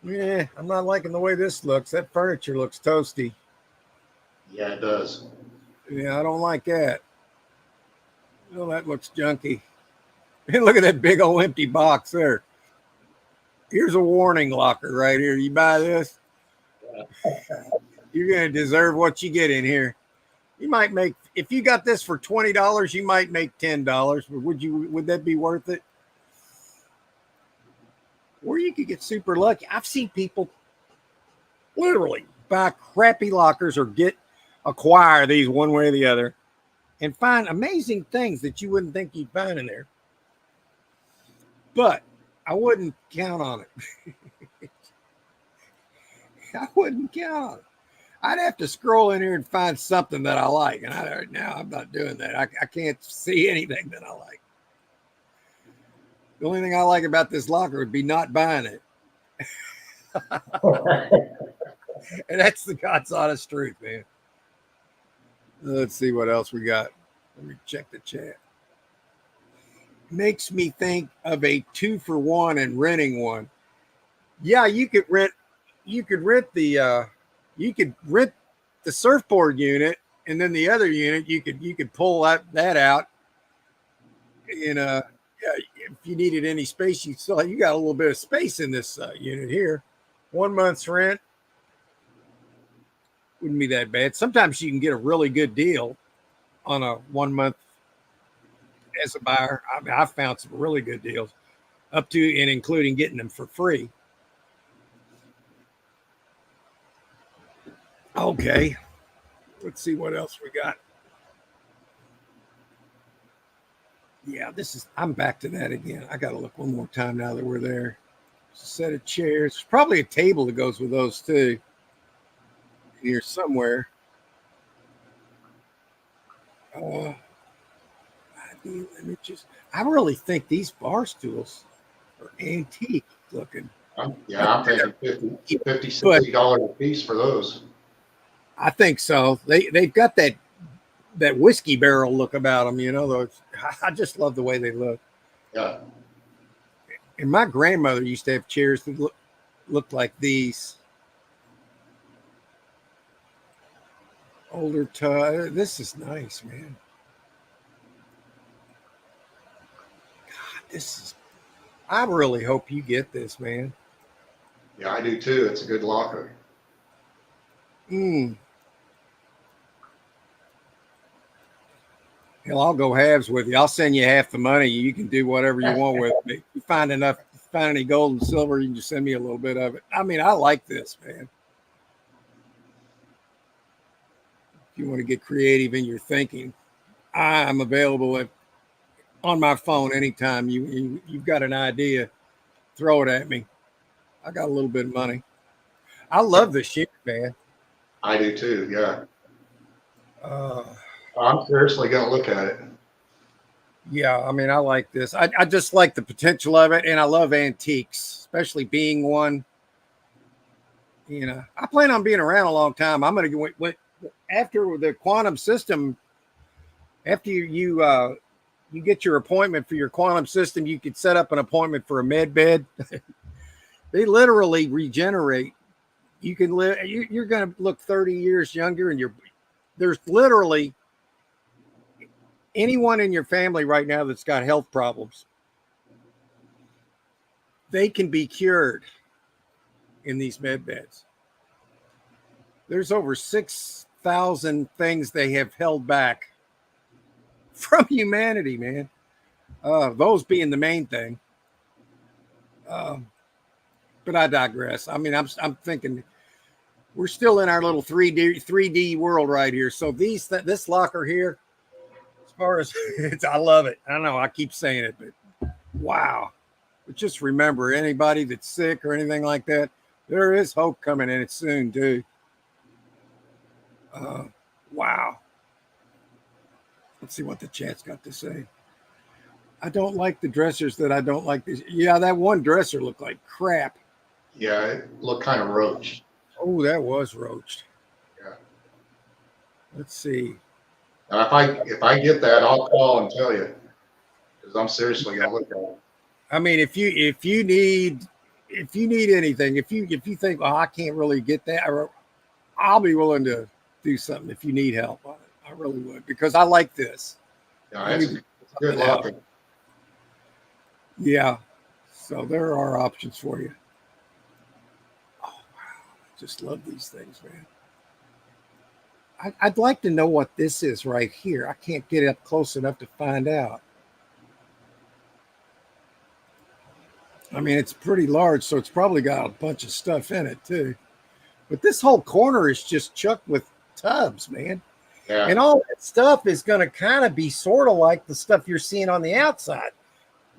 Yeah, I'm not liking the way this looks. That furniture looks toasty. Yeah, it does. Yeah, I don't like that. Oh, that looks junky. And look at that big old empty box there. Here's a warning locker right here. You buy this, you're going to deserve what you get in here. You might make, if you got this for $20, you might make $10. Would that be worth it? Or you could get super lucky. I've seen people literally buy crappy lockers or acquire these one way or the other and find amazing things that you wouldn't think you'd find in there. But I wouldn't count on it. I wouldn't count on it. I'd have to scroll in here and find something that I like. And I'm not doing that. I can't see anything that I like. The only thing I like about this locker would be not buying it. And that's the God's honest truth, man. Let's see what else we got. Let me check the chat. Makes me think of a 2-for-1 and renting one. Yeah, you could rent the surfboard unit, and then the other unit you could pull that out. And yeah, if you needed any space, you got a little bit of space in this unit here. 1 month's rent wouldn't be that bad. Sometimes you can get a really good deal on a 1 month as a buyer. I mean, I've found some really good deals up to and including getting them for free. Okay. Let's see what else we got. Yeah, I'm back to that again. I got to look one more time now that we're there. It's a set of chairs. There's probably a table that goes with those too. Here somewhere. Ideal images. I really think these bar stools are antique looking. Yeah, I'm thinking $50, $60 a piece for those. I think so. They've got that whiskey barrel look about them, you know. I just love the way they look. Yeah. And my grandmother used to have chairs that looked like these. Older this is nice, man. God, I really hope you get this, man. Yeah, I do too. It's a good locker. Hell, I'll go halves with you. I'll send you half the money. You can do whatever you want with it. If you find any gold and silver, you can just send me a little bit of it. I mean, I like this, man. If you want to get creative in your thinking, I'm available on my phone anytime. You've got an idea, throw it at me. I got a little bit of money. I love this shit, man. I do too. Yeah. I'm seriously going to look at it. Yeah, I mean, I like this. I just like the potential of it, and I love antiques, especially being one. You know, I plan on being around a long time. I'm going to go after the quantum system. After you get your appointment for your quantum system, you could set up an appointment for a med bed. They literally regenerate. You can live. You're going to look 30 years younger, and there's literally anyone in your family right now that's got health problems, they can be cured in these med beds. There's over 6,000 things they have held back from humanity, man. Those being the main thing. But I digress. I mean, I'm thinking we're still in our little 3D world right here. So this locker here, as far as I love it. I know I keep saying it, but wow. But just remember, anybody that's sick or anything like that, there is hope coming in it soon, dude. Wow. Let's see what the chat's got to say. I don't like the dressers that I don't like this. Yeah, that one dresser looked like crap. Yeah, it looked kind of roached. Oh, that was roached. Yeah. Let's see. Now, if I get that, I'll call and tell you because I'm seriously gonna look at it. I mean, if you need anything, if you think, oh, I can't really get that, I'll be willing to do something if you need help on it. I really would because I like this. Yeah, it's a good locker. Yeah. So there are options for you. Oh wow. Just love these things, man. I'd like to know what this is right here. I can't get up close enough to find out. I mean, it's pretty large, so it's probably got a bunch of stuff in it too. But this whole corner is just chucked with tubs, man. Yeah. And all that stuff is going to kind of be sort of like the stuff you're seeing on the outside.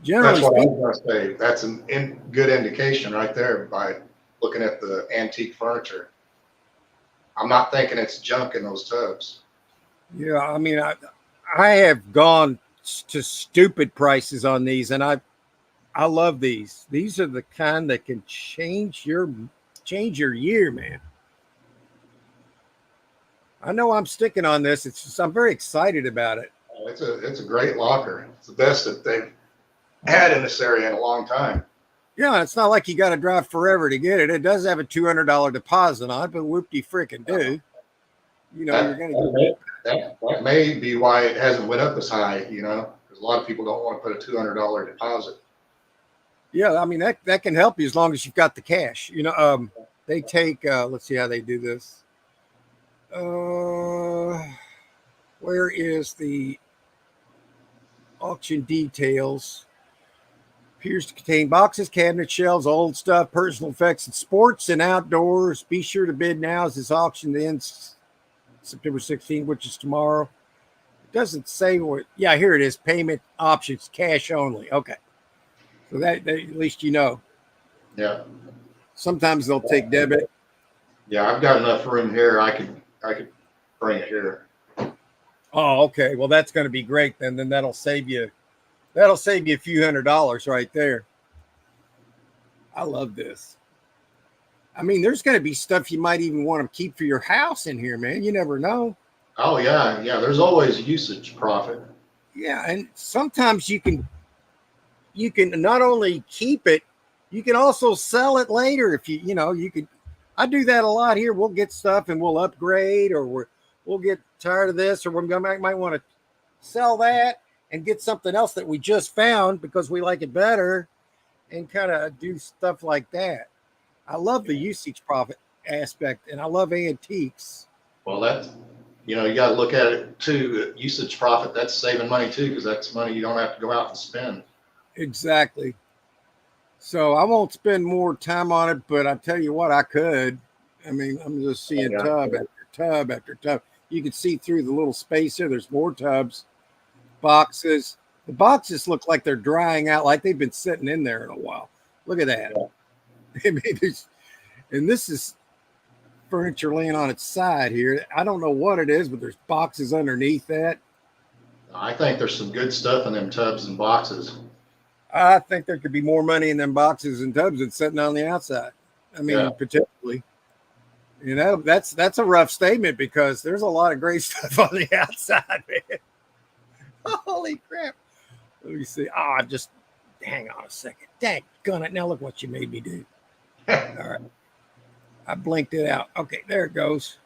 Generally That's what I speaking. was going to say. That's a good indication right there by looking at the antique furniture. I'm not thinking it's junk in those tubs. Yeah, I mean, I have gone to stupid prices on these, and I love these. These are the kind that can change your year, man. I know I'm sticking on this. It's just, I'm very excited about it. It's a great locker. It's the best that they've had in this area in a long time. Yeah, it's not like you got to drive forever to get it. It does have a $200 deposit on it, but whoop-de frickin' do. You know, you're going to get that may be why it hasn't went up as high, you know, because a lot of people don't want to put a $200 deposit. Yeah, I mean, that can help you as long as you've got the cash. You know, they take, let's see how they do this. Where is the auction details? Appears to contain boxes, cabinets, shelves, old stuff, personal effects, and sports and outdoors. Be sure to bid now as this auction ends September 16th, which is tomorrow. It doesn't say what. Yeah, here it is. Payment options, cash only. Okay. So that at least you know. Yeah. Sometimes they'll take debit. Yeah, I've got enough room here. I could bring it here. Oh, okay. Well, that's going to be great then. Then that'll save you a few $100s right there. I love this. I mean, there's going to be stuff you might even want to keep for your house in here, man. You never know. Oh yeah. There's always usage profit. Yeah, and sometimes you can not only keep it, you can also sell it later if you could. I do that a lot here. We'll get stuff and we'll upgrade, or we'll get tired of this, or might want to sell that and get something else that we just found because we like it better, and kind of do stuff like that. I love the usage profit aspect, and I love antiques. Well, that's, you got to look at it too. Usage profit, that's saving money too, because that's money you don't have to go out and spend. Exactly. So I won't spend more time on it, but I tell you what, I could. I mean, I'm just seeing tub after tub after tub. You can see through the little space here. There's more tubs, boxes. The boxes look like they're drying out, like they've been sitting in there in a while. Look at that. Yeah. I mean, and this is furniture laying on its side here. I don't know what it is, but there's boxes underneath that. I think there's some good stuff in them tubs and boxes. I think there could be more money in them boxes and tubs than sitting on the outside. I mean, potentially. That's a rough statement because there's a lot of great stuff on the outside, man. Holy crap. Let me see. Just hang on a second. Daggone it. Now look what you made me do. All right. I blinked it out. Okay, there it goes.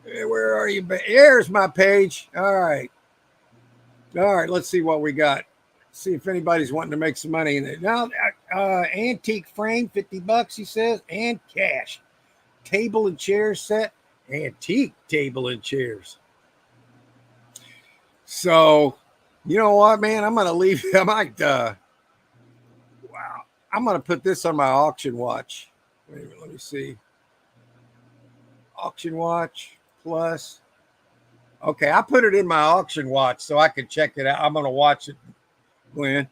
Where are you? Here's my page. All right. Let's see what we got. See if anybody's wanting to make some money in it. Now, antique frame, $50, he says, and cash. Table and chair set, antique table and chairs. So, you know what, man? I'm going to leave. I'm going to put this on my auction watch. Wait a minute, let me see. Auction watch plus. Okay, I put it in my auction watch so I can check it out. I'm going to watch it. When?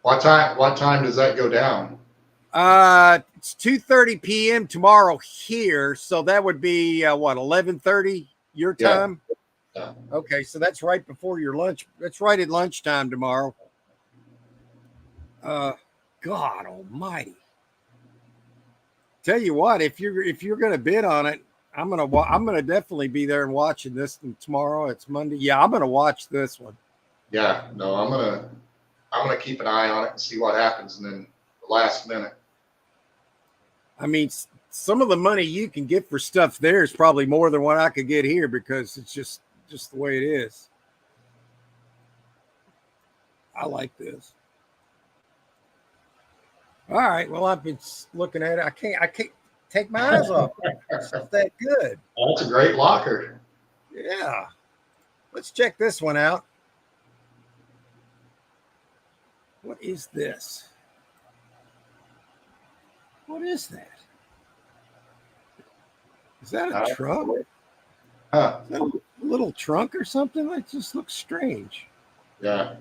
What time does that go down? It's 2:30 p.m. tomorrow here, so that would be 11:30 your time. Yeah. Okay, so that's right before your lunch. That's right at lunchtime tomorrow. God Almighty! Tell you what, if you're gonna bid on it, I'm gonna definitely be there and watching this. And tomorrow, it's Monday. Yeah, I'm gonna watch this one. Yeah, no, I'm gonna keep an eye on it and see what happens, and then the last minute. I mean, some of the money you can get for stuff there is probably more than what I could get here because it's just the way it is. I like this. All right. Well, I've been looking at it. I can't take my eyes off it. It's not that good. That's a great locker. Yeah. Let's check this one out. What is this? What is that? Is that a trunk? Huh. Is that a little trunk or something? That just looks strange. Yeah.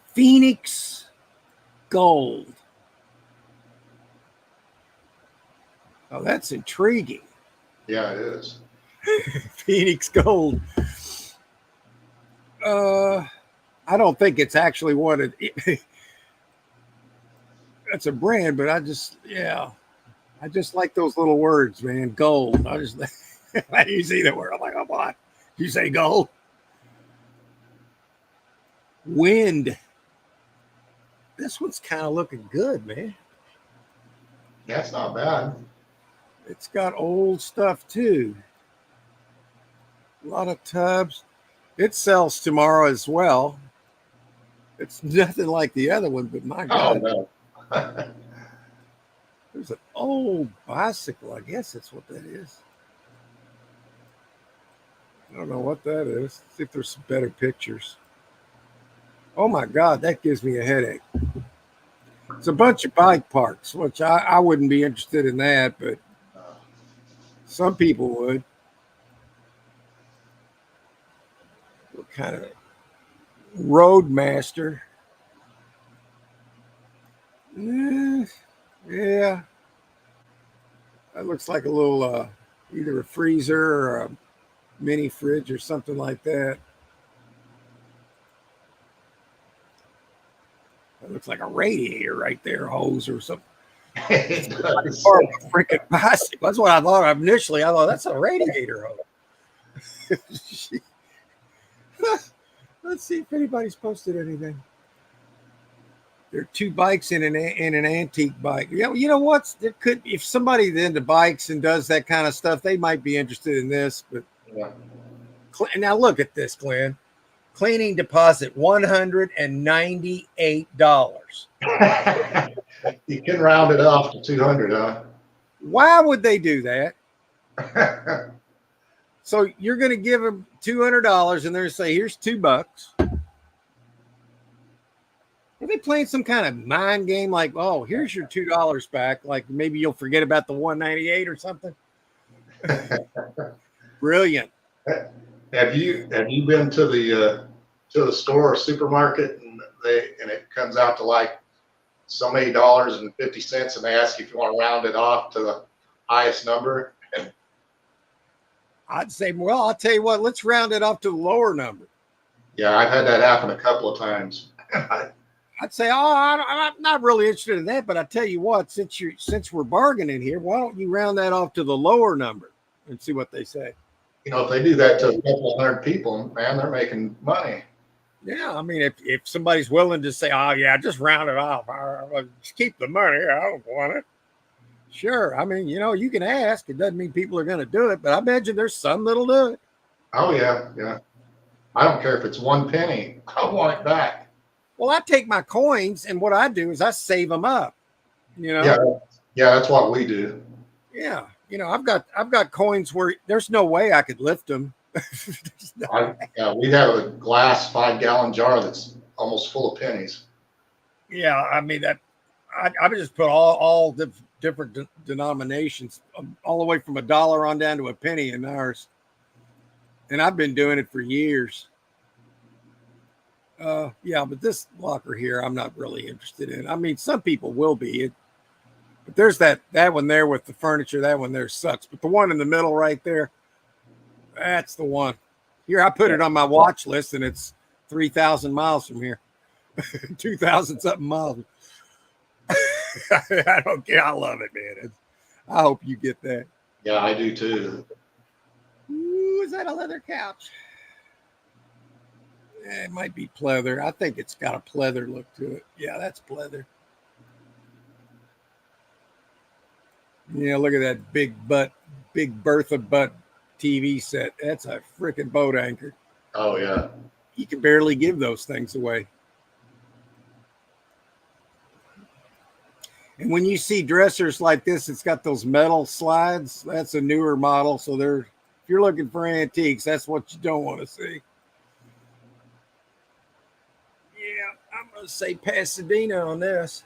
Phoenix Gold. Oh, that's intriguing. Yeah, it is. Phoenix Gold. I don't think it's actually what it. That's a brand, but I just like those little words, man. Gold. I you see that word? I'm like, oh, what? You say gold? Wind. This one's kind of looking good, man. That's not bad. It's got old stuff too. A lot of tubs. It sells tomorrow as well. It's nothing like the other one, but my God. Oh, no. There's an old bicycle. I guess that's what that is. I don't know what that is. Let's see if there's some better pictures. Oh my God, that gives me a headache. It's a bunch of bike parks, which I wouldn't be interested in that, but some people would. What kind of Roadmaster? Yeah. That looks like a little either a freezer or a mini fridge or something like that. That looks like a radiator right there, hose or something. Or a freaking bicycle. That's what I thought initially. I thought that's a radiator hose. Let's see if anybody's posted anything. There are two bikes in an antique bike. You know what? There could, if somebody's into bikes and does that kind of stuff, they might be interested in this. But Yeah. Now look at this, Glenn. Cleaning deposit $198. You can round it off to 200, huh? Why would they do that? So you're going to give them $200 and they're going to say, here's $2. Are they playing some kind of mind game like, oh, here's your $2 back? Like maybe you'll forget about the $198 or something? Brilliant. Have you been to the store or supermarket and it comes out to like so many dollars and 50 cents and they ask you if you want to round it off to the highest number? I'd say, well, I'll tell you what, let's round it off to the lower number. Yeah, I've had that happen a couple of times. I'd say, oh, I'm not really interested in that, but I tell you what, since we're bargaining here, why don't you round that off to the lower number and see what they say? You know, if they do that to a couple of hundred people, man, they're making money. Yeah, I mean, if somebody's willing to say, oh yeah, just round it off, just keep the money, I don't want it. Sure, I mean, you can ask. It doesn't mean people are going to do it, but I imagine there's some that'll do it. Oh yeah, yeah. I don't care if it's 1 penny. I want it back. Well, I take my coins, and what I do is I save them up. Yeah, that's what we do. Yeah, I've got coins where there's no way I could lift them. We have a glass 5-gallon jar that's almost full of pennies. Yeah, I mean that. I would just put all the different denominations, all the way from $1 on down to a penny in ours, and I've been doing it for years. Yeah, but this locker here, I'm not really interested in. I mean, some people will be, but there's that one there with the furniture. That one there sucks, but the one in the middle right there, that's the one. Here, I put it on my watch list, and it's 3,000 miles from here. 2,000 something miles. I don't care. I love it, man. I hope you get that. Yeah, I do too. Ooh, is that a leather couch? It might be pleather. I think it's got a pleather look to it. Yeah, that's pleather. Yeah, look at that big Bertha butt TV set. That's a freaking boat anchor. Oh yeah. You can barely give those things away. And when you see dressers like this, it's got those metal slides. That's a newer model. So if you're looking for antiques, that's what you don't want to see. Yeah, I'm going to say Pasadena on this.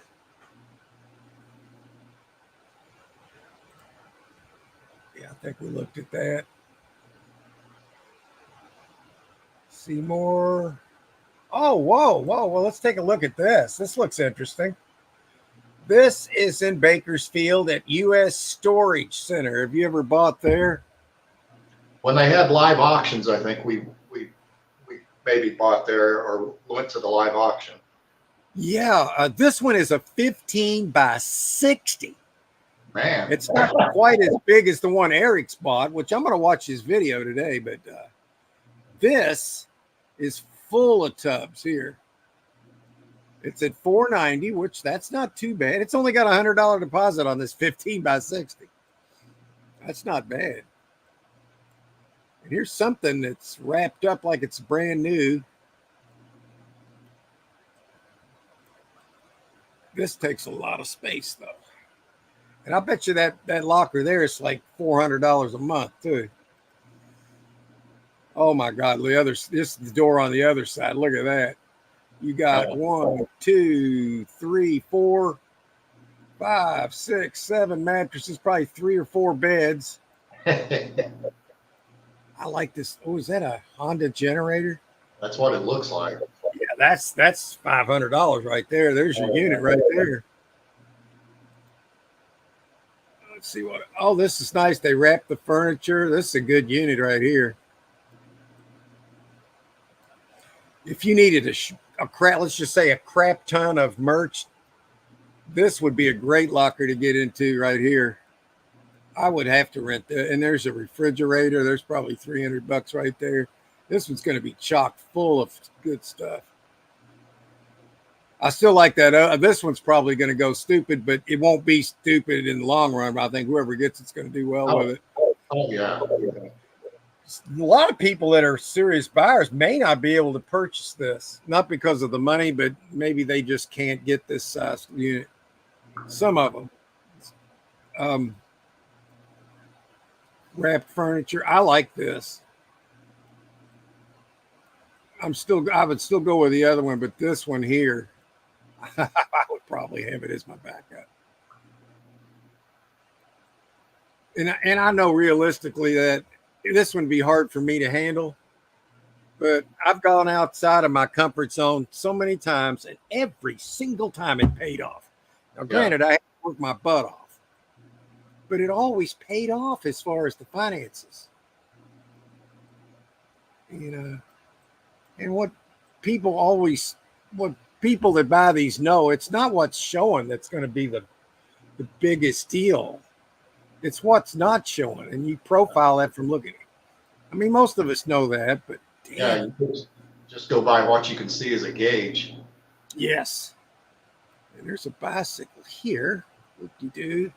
Yeah, I think we looked at that. Seymour. Oh, whoa. Well, let's take a look at this. This looks interesting. This is in Bakersfield at U.S. Storage Center. Have you ever bought there? When they had live auctions, I think we maybe bought there or went to the live auction. Yeah, this one is a 15 by 60. Man, It's not quite as big as the one Eric's bought, which I'm going to watch his video today, but this is full of tubs here. It's at $490, which that's not too bad. It's only got a $100 deposit on this 15 by 60. That's not bad. And here's something that's wrapped up like it's brand new. This takes a lot of space, though. And I bet you that locker there is like $400 a month, too. Oh, my God. This is the door on the other side. Look at that. You got 1, 2, 3, 4, 5, 6, 7 mattresses, probably 3 or 4 beds. I like this. Oh, is that a Honda generator? that's what it looks like. Yeah, that's $500 right there. There's your unit right there. Let's see what. Oh, this is nice. They wrapped the furniture. This is a good unit right here. If you needed a crap, let's just say a crap ton of merch, this would be a great locker to get into right here. I would have to rent that. And there's a refrigerator. There's probably $300 right there. This one's going to be chock full of good stuff. I still like that. This one's probably going to go stupid, but it won't be stupid in the long run. I think whoever gets it's going to do well with it. Oh yeah. A lot of people that are serious buyers may not be able to purchase this, not because of the money, but maybe they just can't get this size unit. Some of them. Wrapped furniture. I like this. I would still go with the other one, but this one here, I would probably have it as my backup. And I know realistically that this would be hard for me to handle, but I've gone outside of my comfort zone so many times, and every single time it paid off. Now, granted, I had to work my butt off, but it always paid off as far as the finances. And what people that buy these know, it's not what's showing that's going to be the biggest deal. It's what's not showing, and you profile that from looking. I mean, most of us know that, but damn. Yeah, you just go by what you can see as a gauge. Yes. And there's a bicycle here. Whoop-de-doo.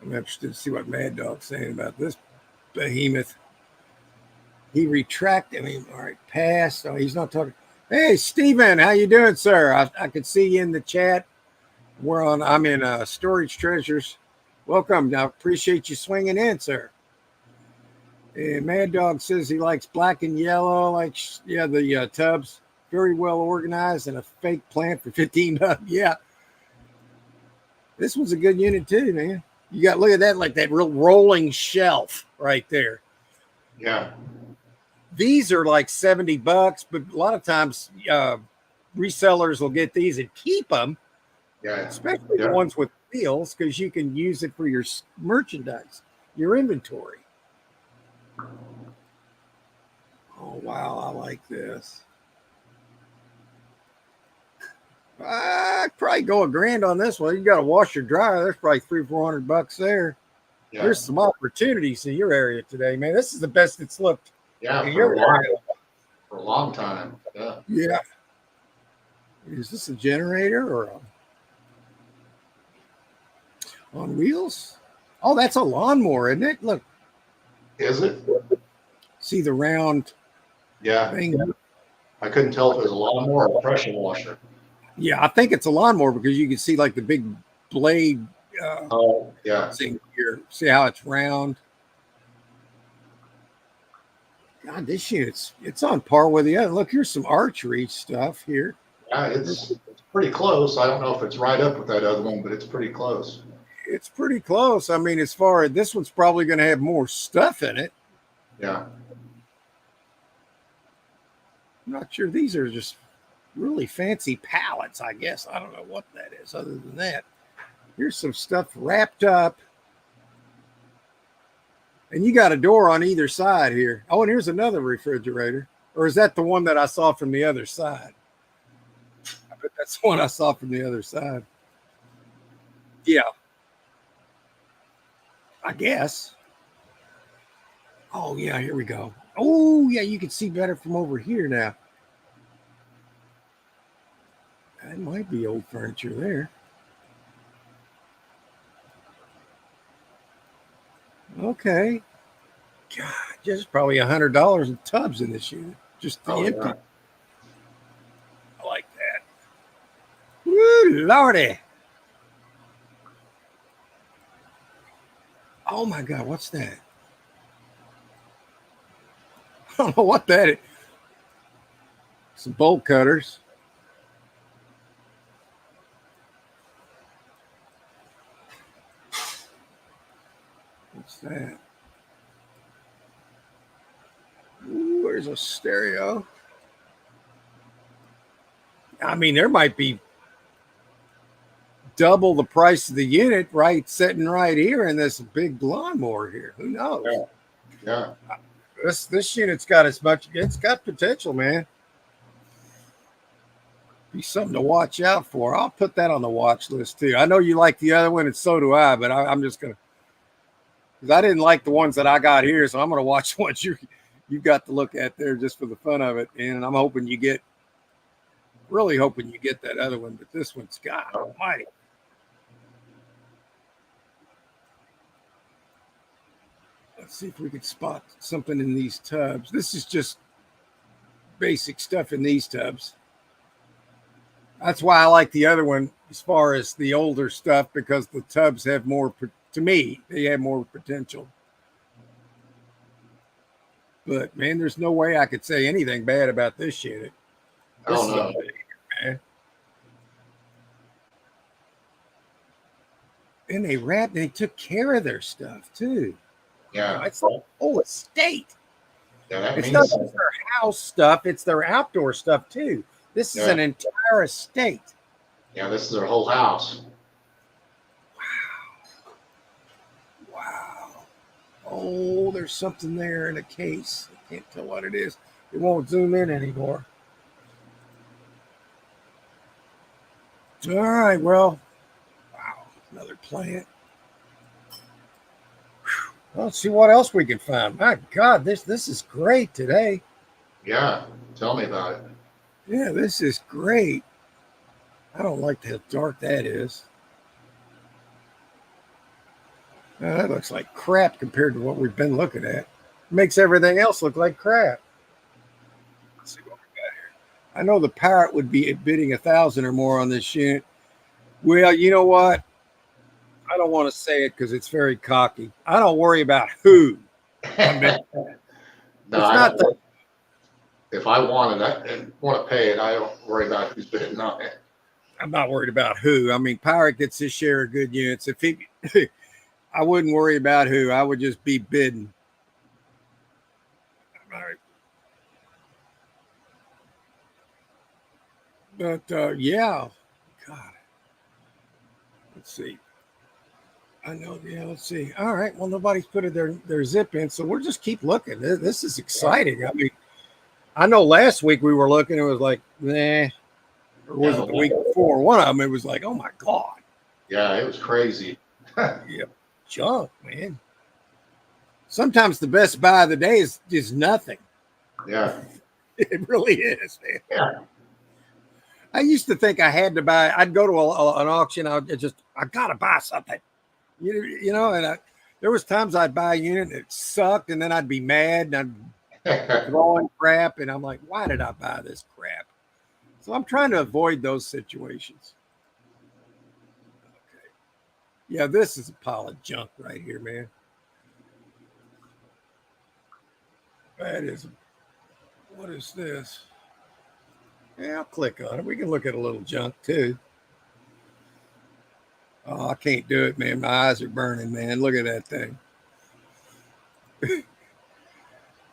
I'm interested to see what Mad Dog's saying about this behemoth. He retracted. All right, pass. Oh, he's not talking. Hey, Steven, how you doing, sir? I could see you in the chat. I'm in Storage Treasures. Welcome. I appreciate you swinging in, sir. And Mad Dog says he likes black and yellow, the tubs, very well organized, and a fake plant for $15. Yeah. This one's a good unit too, man. You got, look at that, like that real rolling shelf right there. Yeah. These are like $70, but a lot of times resellers will get these and keep them. Yeah. Especially the ones with wheels, because you can use it for your merchandise, your inventory. Oh, wow. I like this. I'd probably go $1,000 on this one. You got a washer dryer. There's probably $300-400 there. Yeah. There's some opportunities in your area today, man. This is the best it's looked Yeah, in for your a long, area. for a long time. Yeah. Yeah. Is this a generator or on wheels? Oh, that's a lawnmower, isn't it? Look, Is it? see the round Yeah. thing? I couldn't tell if it was a lawnmower or a pressure washer. Yeah, I think it's a lawnmower because you can see like the big blade Oh, yeah. thing here. See how it's round? God, this shit, it's on par with the other. Look, here's some archery stuff here. Yeah, it's pretty close. I don't know if it's right up with that other one, but it's pretty close. It's pretty close. I mean, as far as this one's probably going to have more stuff in it. Yeah. I'm not sure. These are just really fancy pallets, I guess. I don't know what that is other than that. Here's some stuff wrapped up. And you got a door on either side here. Oh, and here's another refrigerator. Or is that the one that I saw from the other side? I bet that's the one I saw from the other side. Yeah. I guess. Oh, yeah, here we go. Oh, yeah, you can see better from over here now. That might be old furniture there. Okay. God, just probably $100 in tubs in this unit. Just the empty. Yeah. I like that. Woo, Lordy. Oh my God, what's that? I don't know what that is. Some bolt cutters. What's that? Ooh, there's a stereo. I mean, there might be double the price of the unit sitting right here in this big lawnmower here. Who knows? Yeah. This unit's got it's got potential, man. Be something to watch out for. I'll put that on the watch list too. I know you like the other one, and so do I, but I'm just gonna, because I didn't like the ones that I got here, so I'm gonna watch what you got to look at there just for the fun of it. And I'm really hoping you get that other one, but this one's God almighty. Let's see if we can spot something in these tubs. This is just basic stuff in these tubs. That's why I like the other one as far as the older stuff, because the tubs have more, to me, they have more potential. But, man, there's no way I could say anything bad about this unit. This is a banger, man. And they took care of their stuff, too. Yeah. It's the whole estate. Yeah, that It's means not something. just their house stuff, it's their outdoor stuff, too. This is an entire estate. Yeah, this is their whole house. Wow. Oh, there's something there in a case. I can't tell what it is. It won't zoom in anymore. All right, well, wow, another plant. Well, let's see what else we can find. My God, this is great today. Yeah. Tell me about it. Yeah, this is great. I don't like how dark that is. That looks like crap compared to what we've been looking at. Makes everything else look like crap. Let's see what we got here. I know the Patriot would be bidding 1,000 or more on this unit. Well, you know what? I don't want to say it because it's very cocky. I don't worry about who. No, if I want it and want to pay it, I don't worry about who's bidding on it. I'm not worried about who. I mean, Patriot gets his share of good units. If he, I wouldn't worry about who. I would just be bidding. All right. But yeah, God. Let's see. I know. Yeah, let's see. All right. Well, nobody's put their zip in, so we'll just keep looking. This is exciting. I mean, I know last week we were looking, it was like, nah. Or was it the week before? before one of them, it was like, oh my God. Yeah, it was crazy. Yeah, junk, man. Sometimes the best buy of the day is nothing. Yeah. It really is, man. Yeah. I used to think I had to buy. I'd go to an auction. I gotta buy something, you know. And there was times I'd buy a unit and it sucked, and then I'd be mad and I'd throw in crap, and I'm like, why did I buy this crap? So I'm trying to avoid those situations. Okay. Yeah, this is a pile of junk right here, man. That is. What is this? Yeah, I'll click on it. We can look at a little junk too. Oh, I can't do it, man. My eyes are burning, man. Look at that thing.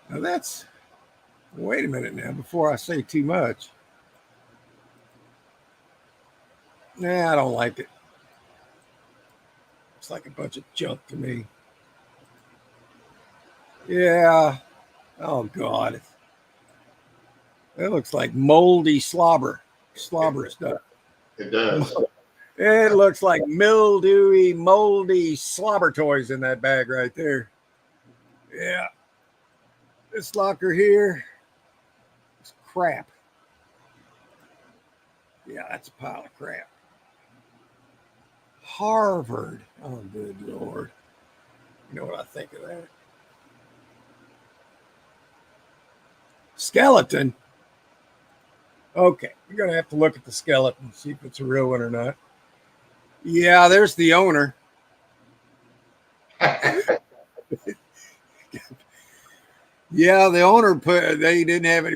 Now that's, wait a minute now, before I say too much. Nah, I don't like it. It's like a bunch of junk to me. Yeah. Oh, God. It looks like moldy slobber stuff. It does. It looks like mildewy, moldy slobber toys in that bag right there. Yeah. This locker here is crap. Yeah, that's a pile of crap. Harvard. Oh, good Lord. You know what I think of that? Skeleton. Okay, you're going to have to look at the skeleton, see if it's a real one or not. Yeah, there's the owner. Yeah, the owner they didn't have any.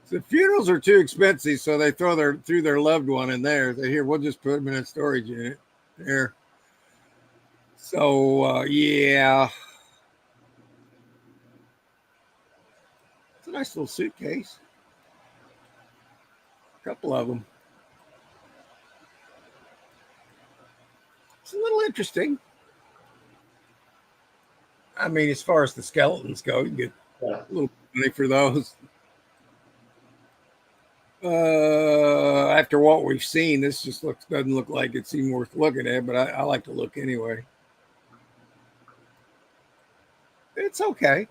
The funerals are too expensive, so they threw their loved one in there. They here, we'll just put them in a storage unit there. So yeah, it's a nice little suitcase. A couple of them. It's a little interesting. I mean, as far as the skeletons go, you can get a little money for those. After what we've seen, this just doesn't look like it's even worth looking at, but I like to look anyway. It's okay.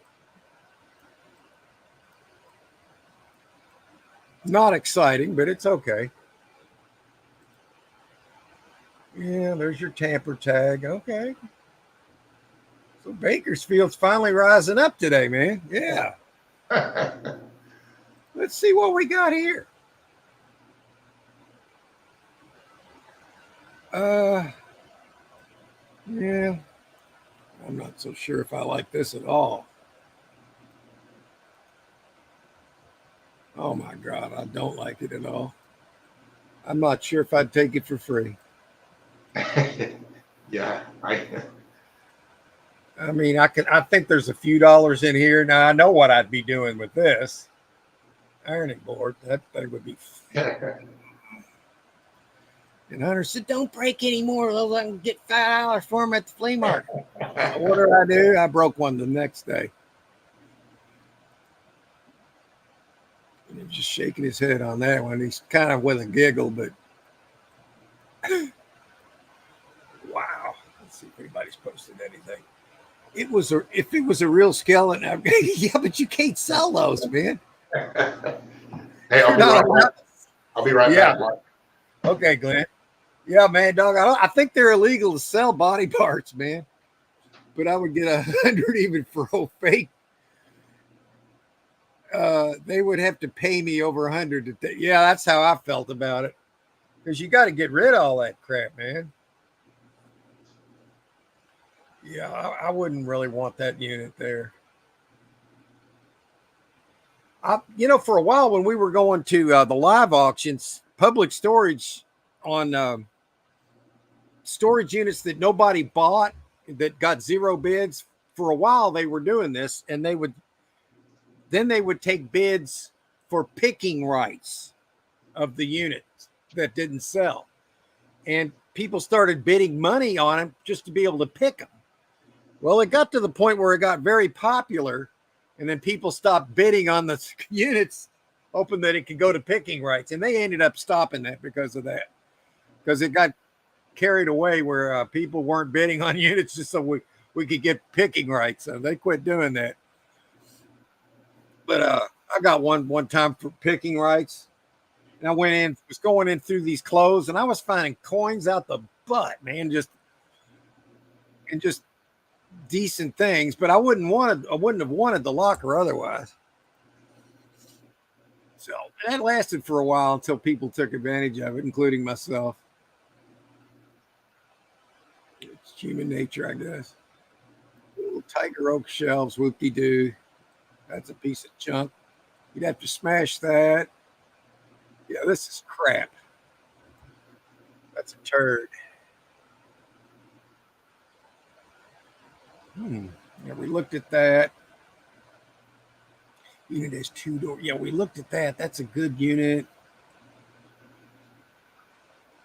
Not exciting, but it's okay. Yeah, there's your tamper tag. Okay. So Bakersfield's finally rising up today, man. Yeah. Let's see what we got here. Yeah. I'm not so sure if I like this at all. Oh my God, I don't like it at all. I'm not sure if I'd take it for free. Yeah, I mean, I think there's a few dollars in here. Now I know what I'd be doing with this ironing board. That thing would be. And Hunter said, "Don't break any more. I can get $5 for them at the flea market." What did I do? I broke one the next day. And he was just shaking his head on that one. He's kind of with a giggle, but wow. Let's see if anybody's posted anything. If it was a real skeleton, yeah, but you can't sell those, man. Hey, I'll be right back. Okay, Glenn. Yeah, man, dog. I think they're illegal to sell body parts, man. But I would get 100 even for a fake. They would have to pay me over 100 to yeah, that's how I felt about it. Because you got to get rid of all that crap, man. Yeah, I wouldn't really want that unit there. For a while when we were going to the live auctions, public storage on storage units that nobody bought, that got zero bids, for a while they were doing this, and they would take bids for picking rights of the units that didn't sell. And people started bidding money on them just to be able to pick them. Well, it got to the point where it got very popular, and then people stopped bidding on the units hoping that it could go to picking rights. And they ended up stopping that because of that, because it got carried away where people weren't bidding on units just so we could get picking rights. So they quit doing that. But I got one time for picking rights. And I was going in through these clothes, and I was finding coins out the butt, man, just decent things. But I wouldn't have wanted the locker otherwise. So that lasted for a while until people took advantage of it, including myself. It's human nature, I guess. Little Tiger Oak shelves, whoop-de-doo. That's a piece of junk. You'd have to smash that. Yeah, this is crap. That's a turd. Yeah, we looked at that. Unit has 2 doors. Yeah, we looked at that. That's a good unit.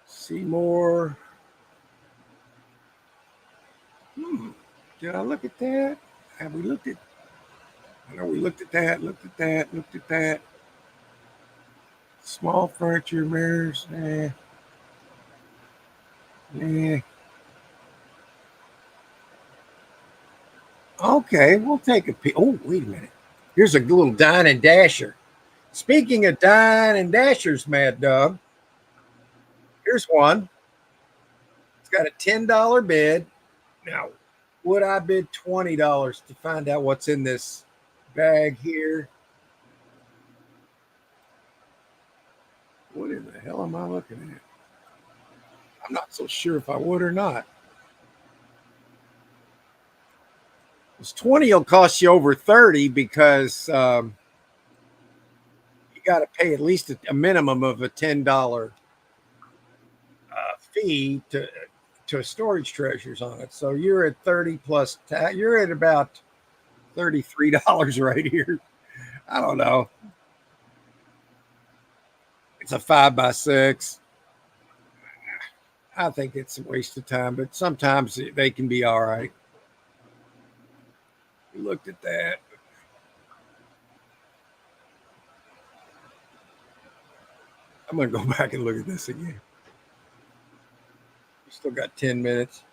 Seymour. Did I look at that? Have we looked at? I know we looked at that. Looked at that. Small furniture, mirrors. Okay, we'll take a peek. Oh, wait a minute. Here's a little dine and dasher. Speaking of dine and dashers, Mad Dog, here's one. It's got a $10 bid. Now, would I bid $20 to find out what's in this bag here? What in the hell am I looking at? I'm not so sure if I would or not. This 20 will cost you over 30 because you got to pay at least a minimum of a $10 fee to storage treasures on it. So you're at 30 plus you're at about $33 right here. I don't know. It's a 5x6. I think it's a waste of time, but sometimes they can be all right. We looked at that. I'm going to go back and look at this again. We still got 10 minutes.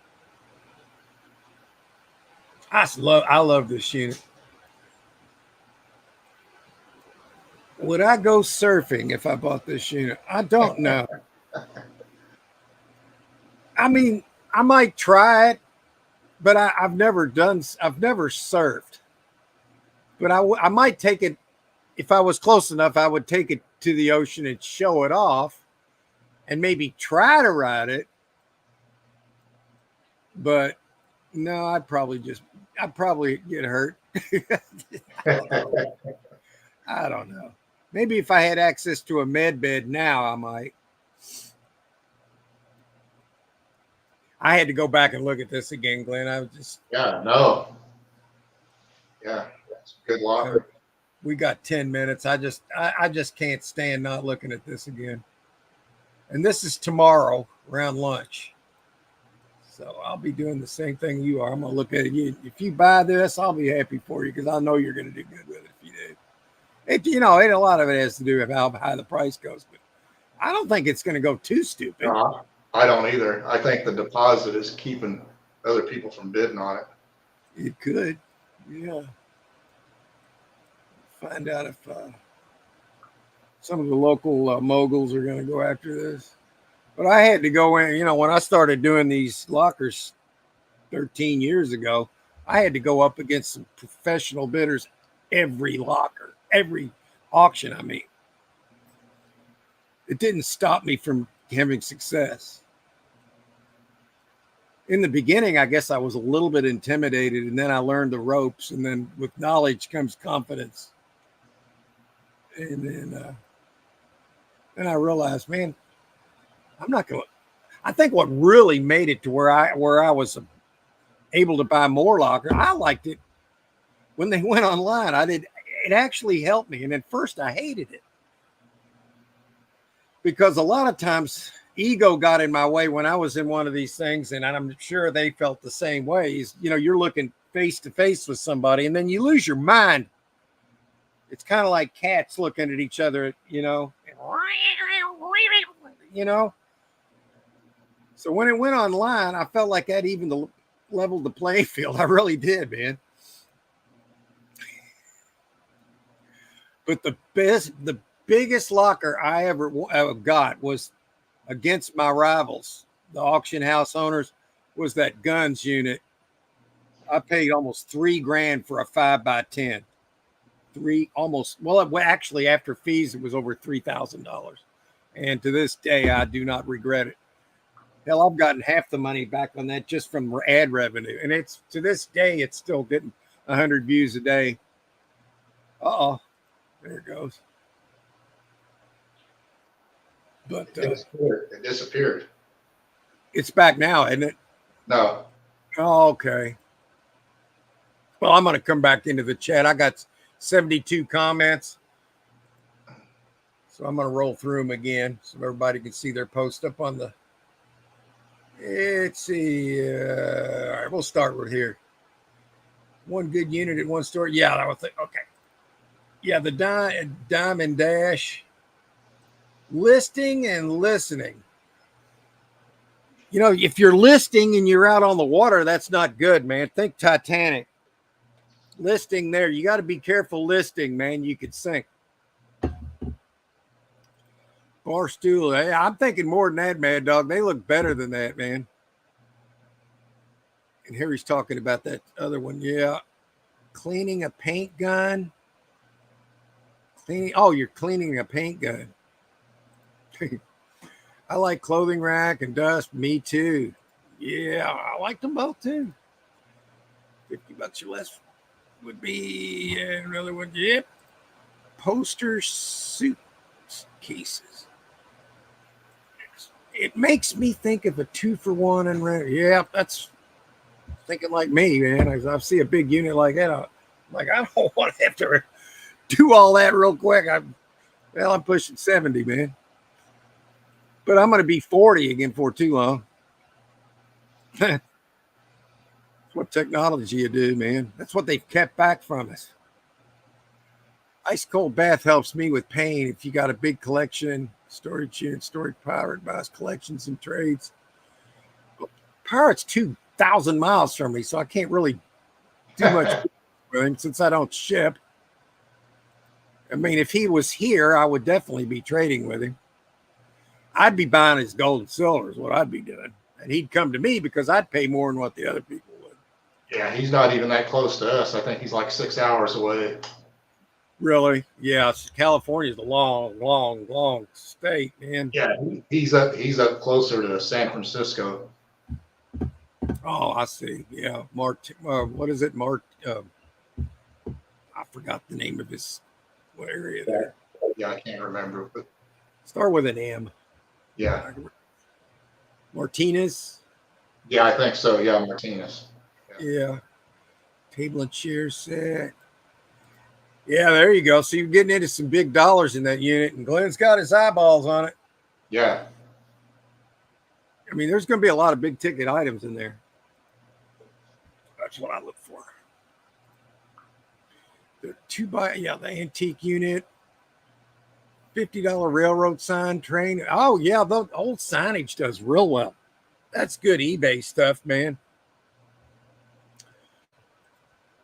I love this unit. Would I go surfing if I bought this unit? I don't know. I mean, I might try it, but I've never surfed. But I might take it if I was close enough. I would take it to the ocean and show it off, and maybe try to ride it. But no, I'd probably get hurt. I don't know. Maybe if I had access to a med bed now, I might. I had to go back and look at this again, Glenn. I was just no. Yeah, that's a good locker. We got 10 minutes. I just can't stand not looking at this again. And this is tomorrow around lunch. So I'll be doing the same thing you are. I'm gonna look at it. If you buy this, I'll be happy for you because I know you're gonna do good with it if you do. A lot of it has to do with how high the price goes, but I don't think it's going to go too stupid. I don't either. I think the deposit is keeping other people from bidding on it. It could, yeah. Find out if some of the local moguls are going to go after this. But I had to go in, when I started doing these lockers 13 years ago, I had to go up against some professional bidders every locker, every auction. I mean, it didn't stop me from having success. In the beginning, I guess I was a little bit intimidated, and then I learned the ropes, and then with knowledge comes confidence. And then I realized, man, I'm not going to. I think what really made it to where I was able to buy more lockers, I liked it when they went online. It actually helped me. And at first I hated it because a lot of times ego got in my way when I was in one of these things. And I'm sure they felt the same way. You're looking face to face with somebody and then you lose your mind. It's kind of like cats looking at each other, you know. So when it went online, I felt like that even leveled the playing field. I really did, man. But the biggest locker I ever got was against my rivals, the auction house owners, was that guns unit. I paid almost $3,000 for a 5x10. Actually, after fees, it was over $3,000. And to this day, I do not regret it. Hell, I've gotten half the money back on that just from ad revenue. And it's to this day, it's still getting 100 views a day. Uh-oh. There it goes. But it disappeared. It's back now, isn't it? No. Oh, okay. Well, I'm going to come back into the chat. I got 72 comments. So I'm going to roll through them again so everybody can see their post up on the. Let's see. All right, we'll start with here. One good unit at one store. Yeah, I would think. Okay. Yeah, the Diamond Dash. Listing and listening. You know, if you're listing and you're out on the water, that's not good, man. Think Titanic. Listing there. You got to be careful listing, man. You could sink. Barstool. Hey, I'm thinking more than that, Mad Dog. They look better than that, man. And Harry's talking about that other one. Yeah. Cleaning a paint gun. You're cleaning a paint gun. I like clothing rack and dust. Me too. Yeah, I like them both too. $50 or less would be another one. Yep. Poster suit cases. It makes me think of a 2-for-1 and rent. Yeah, that's thinking like me, man. I see a big unit like that. I'm like, I don't want to have to do all that real quick. I'm pushing 70, man. But I'm going to be 40 again for too long. That's what technology you do, man. That's what they've kept back from us. Ice cold bath helps me with pain. If you got a big collection, storage unit, storage power, advice, collections and trades. Pirate's 2,000 miles from me, so I can't really do much with him since I don't ship. I mean, if he was here, I would definitely be trading with him. I'd be buying his gold and silver is what I'd be doing. And he'd come to me because I'd pay more than what the other people would. Yeah, he's not even that close to us. I think he's like 6 hours away. Really? Yeah, California's a long, long, long state, man. Yeah, he's up closer to San Francisco. Oh, I see. Yeah, what is it? I forgot the name of his area there. Yeah, I can't remember. But start with an M. Yeah. Martinez. Yeah, I think so. Yeah, Martinez. Yeah. Table and chair set. Yeah, there you go. So you're getting into some big dollars in that unit, and Glenn's got his eyeballs on it. Yeah. I mean, there's going to be a lot of big ticket items in there. That's what I look for. The the antique unit. $50 railroad sign train. Oh, yeah, the old signage does real well. That's good eBay stuff, man.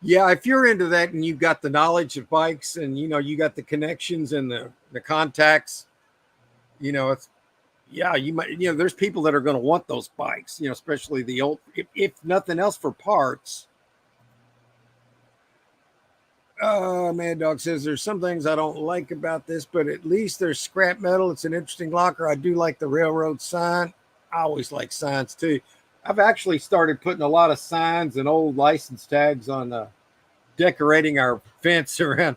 Yeah, if you're into that and you've got the knowledge of bikes and, you got the connections and the contacts, it's, yeah, you might, there's people that are going to want those bikes, especially the old, if nothing else for parts. Mad Dog says there's some things I don't like about this, but at least there's scrap metal. It's an interesting locker. I do like the railroad sign. I always like signs too. I've actually started putting a lot of signs and old license tags on decorating our fence around.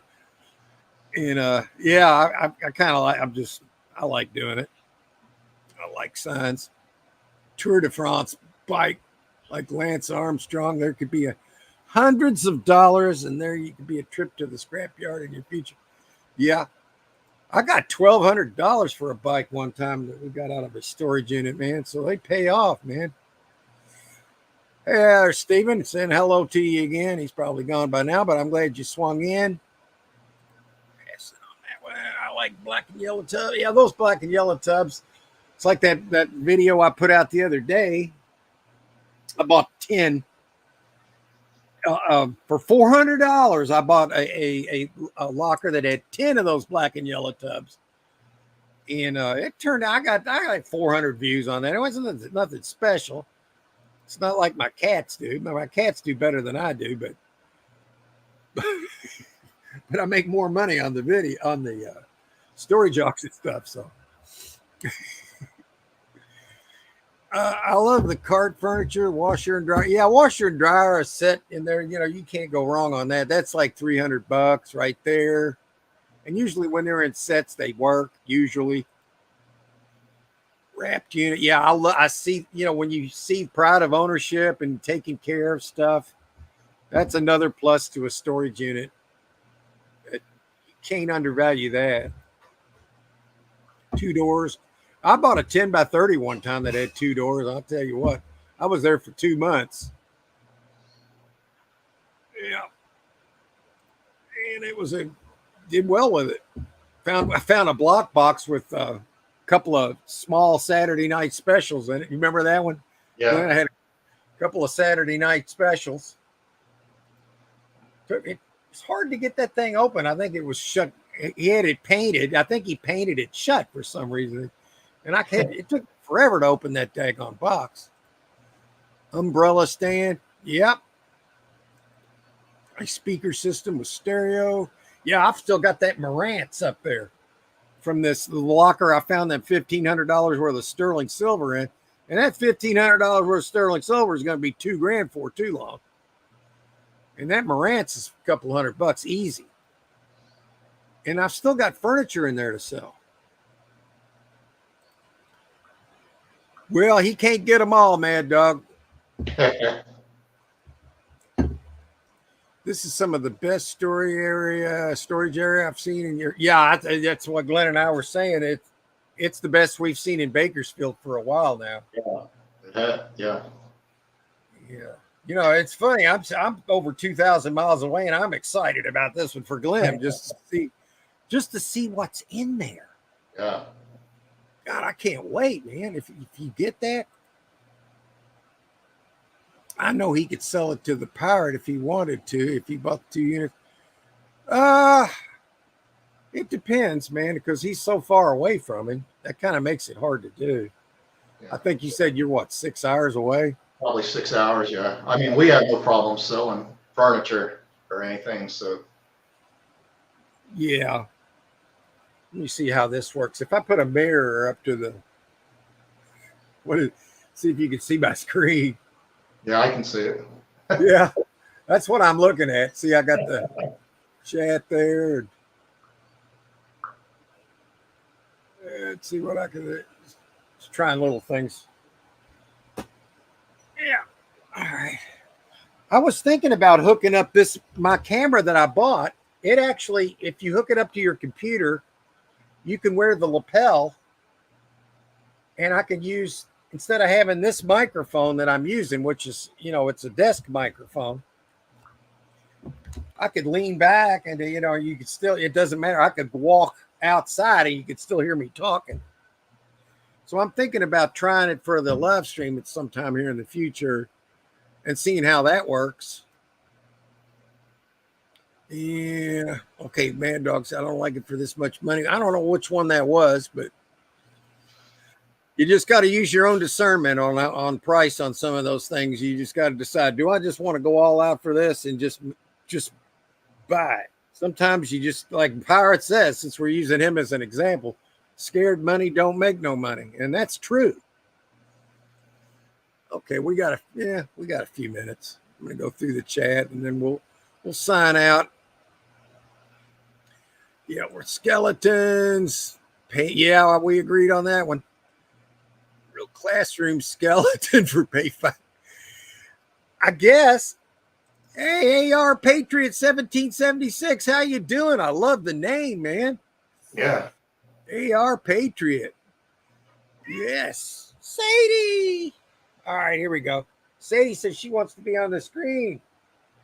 And yeah, I kind of like. I like doing it. I like signs. Tour de France bike like Lance Armstrong. There could be hundreds of dollars, and there you could be a trip to the scrapyard in your future. Yeah. I got $1,200 for a bike one time that we got out of a storage unit, man. So they pay off, man. Hey, there's Steven saying hello to you again. He's probably gone by now, but I'm glad you swung in. like black and yellow tubs. Yeah, those black and yellow tubs. It's like that video I put out the other day. I bought 10 for $400. I bought a locker that had 10 of those black and yellow tubs, and it turned out I got like 400 views on that. It wasn't nothing special. It's not like my cats do. My cats do better than I do, but but I make more money on the video on the story jocks and stuff. So. I love the cart furniture, washer and dryer. Yeah, washer and dryer are set in there. You know, you can't go wrong on that. That's like $300 right there. And usually when they're in sets, they work. Usually, wrapped unit. Yeah, I see. You know, when you see pride of ownership and taking care of stuff, that's another plus to a storage unit. You can't undervalue that. 2 doors. I bought a 10 by 30 one time that had 2 doors. I'll tell you what, I was there for 2 months. Yeah. And it was did well with it. I found a block box with a couple of small Saturday night specials in it. You remember that one? Yeah. I had a couple of Saturday night specials. It's hard to get that thing open. I think it was shut. He had it painted. I think he painted it shut for some reason. And it took forever to open that daggone box. Umbrella stand. Yep. A speaker system with stereo. Yeah, I've still got that Marantz up there from this locker. I found that $1,500 worth of sterling silver in. And that $1,500 worth of sterling silver is going to be $2,000 for too long. And that Marantz is a couple $100 easy. And I've still got furniture in there to sell. Well, he can't get them all, Mad Dog. This is some of the best storage area I've seen in your. Yeah, that's what Glenn and I were saying. It's the best we've seen in Bakersfield for a while now. Yeah. You know, it's funny. I'm over 2,000 miles away, and I'm excited about this one for Glenn just to see what's in there. Yeah. God, I can't wait, man. If you get that, I know he could sell it to the Pirate if he wanted to, if he bought the 2 units. It depends, man, because he's so far away from him. That kind of makes it hard to do. Yeah. I think you said you're, 6 hours away? Probably 6 hours, yeah. I mean, we have no problem selling furniture or anything, so. Yeah. Let me see how this works. If I put a mirror up to see if you can see my screen. Yeah, I can see it. Yeah, that's what I'm looking at. See, I got the chat there. Let's see what I can do. Just trying little things. Yeah. All right. I was thinking about hooking up my camera that I bought. It actually, if you hook it up to your computer, you can wear the lapel, and I could use, instead of having this microphone that I'm using, which is, it's a desk microphone, I could lean back and, you could still, it doesn't matter. I could walk outside and you could still hear me talking. So I'm thinking about trying it for the live stream at some time here in the future and seeing how that works. Yeah. Okay, Mad Dog said, I don't like it for this much money. I don't know which one that was, but you just got to use your own discernment on price on some of those things. You just got to decide, do I just want to go all out for this and just buy it? Sometimes you just, like Pirate says, since we're using him as an example, scared money don't make no money. And that's true. Okay, we got a few minutes. I'm going to go through the chat and then we'll sign out. Yeah, we're skeletons. Yeah, we agreed on that one. Real classroom skeleton for pay 5. I guess. Hey, AR Patriot 1776. How you doing? I love the name, man. Yeah. AR Patriot. Yes. Sadie. All right, here we go. Sadie says she wants to be on the screen.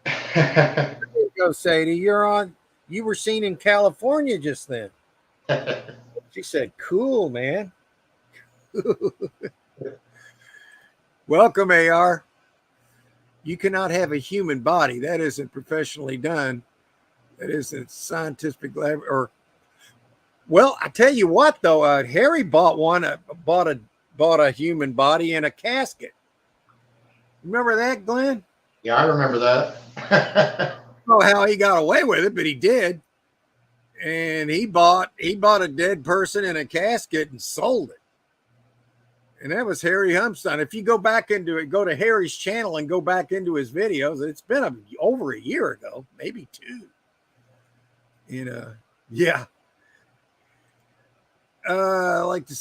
There you go, Sadie. You were seen in California just then. She said, cool, man. Welcome, AR. You cannot have a human body. That isn't professionally done. That isn't scientific lab or. Well, I tell you what, though, Harry bought a human body in a casket. Remember that, Glenn? Yeah, I remember that. I don't know how he got away with it, but he did. And he bought a dead person in a casket and sold it. And that was Harry Humpstein. If you go back into it, go to Harry's channel and go back into his videos. It's been over a year ago, maybe 2. Yeah. I like to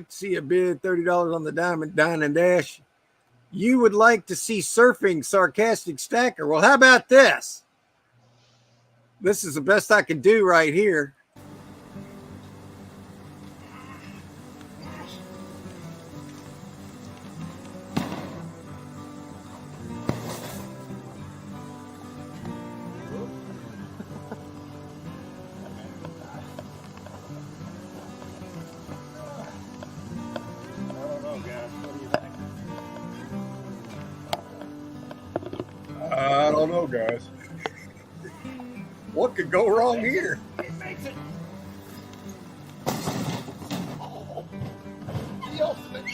see a bid, $30 on the Dine and Dash. You would like to see surfing sarcastic stacker. Well, how about this? This is the best I can do right here. I don't know, guys. What could go wrong here? It makes it. Oh, the ultimate.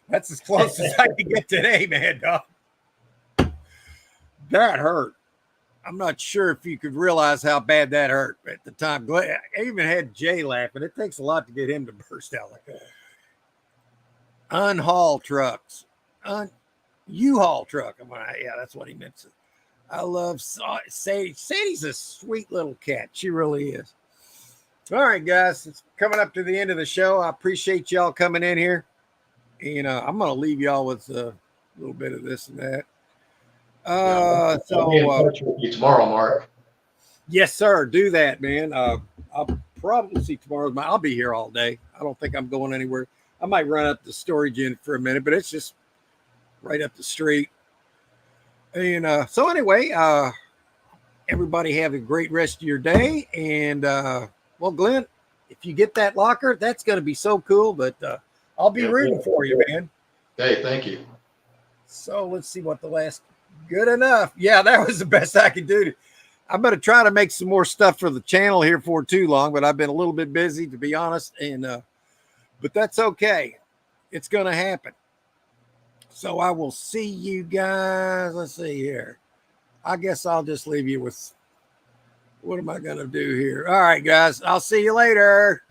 That's as close as I can get today, man, dog. That hurt. I'm not sure if you could realize how bad that hurt at the time. I even had Jay laughing. It takes a lot to get him to burst out like that. Unhaul trucks. U-Haul truck. Yeah, that's what he meant to. I love Sadie. Sadie's a sweet little cat. She really is. All right, guys. It's coming up to the end of the show. I appreciate y'all coming in here. And I'm going to leave y'all with a little bit of this and that. I'll be in touch with you tomorrow, Mark. Yes, sir. Do that, man. I'll probably see tomorrow. I'll be here all day. I don't think I'm going anywhere. I might run up the storage unit for a minute, but it's just right up the street. And so anyway, everybody have a great rest of your day. And well, Glenn, if you get that locker, that's going to be so cool. But I'll be rooting for you, man. Hey, thank you. So let's see what the last. Good enough. Yeah, that was the best I could do. I'm going to try to make some more stuff for the channel here for too long, but I've been a little bit busy, to be honest. And but that's okay. It's going to happen. So I will see you guys. Let's see here. I guess I'll just leave you with what am I going to do here? All right, guys. I'll see you later.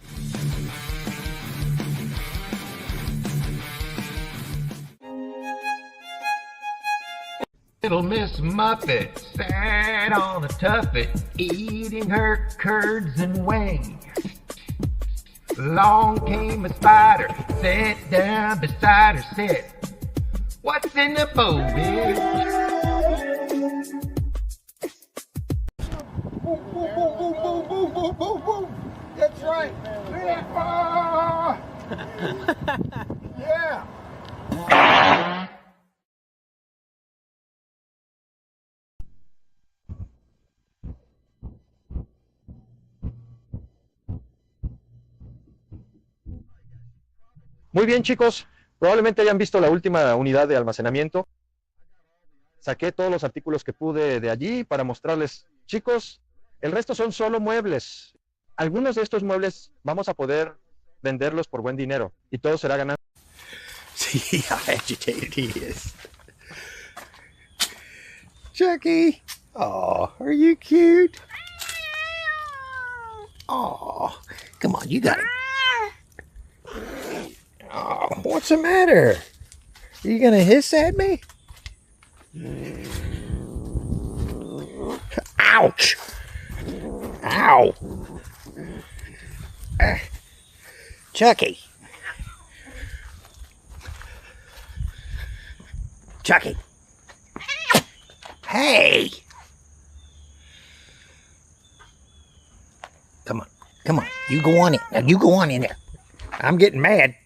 Little Miss Muffet sat on a tuffet, eating her curds and whey. Along came a spider, sat down beside her, said, "What's in the bowl, bitch?" Boom, boom, boom, boom, boom, boom, boom, boom, boom. That's right. Yeah. Muy bien, chicos. Probablemente hayan visto la última unidad de almacenamiento. Saqué todos los artículos que pude de allí para mostrarles. Chicos, el resto son solo muebles. Algunos de estos muebles vamos a poder venderlos por buen dinero y todo será ganancia. See how agitated he is. Chucky. Oh, are you cute? Oh, come on, you got it. Oh, what's the matter? You gonna hiss at me? Ouch! Ow! Chucky! Chucky! Hey! Come on, come on. You go on in. Now you go on in there. I'm getting mad.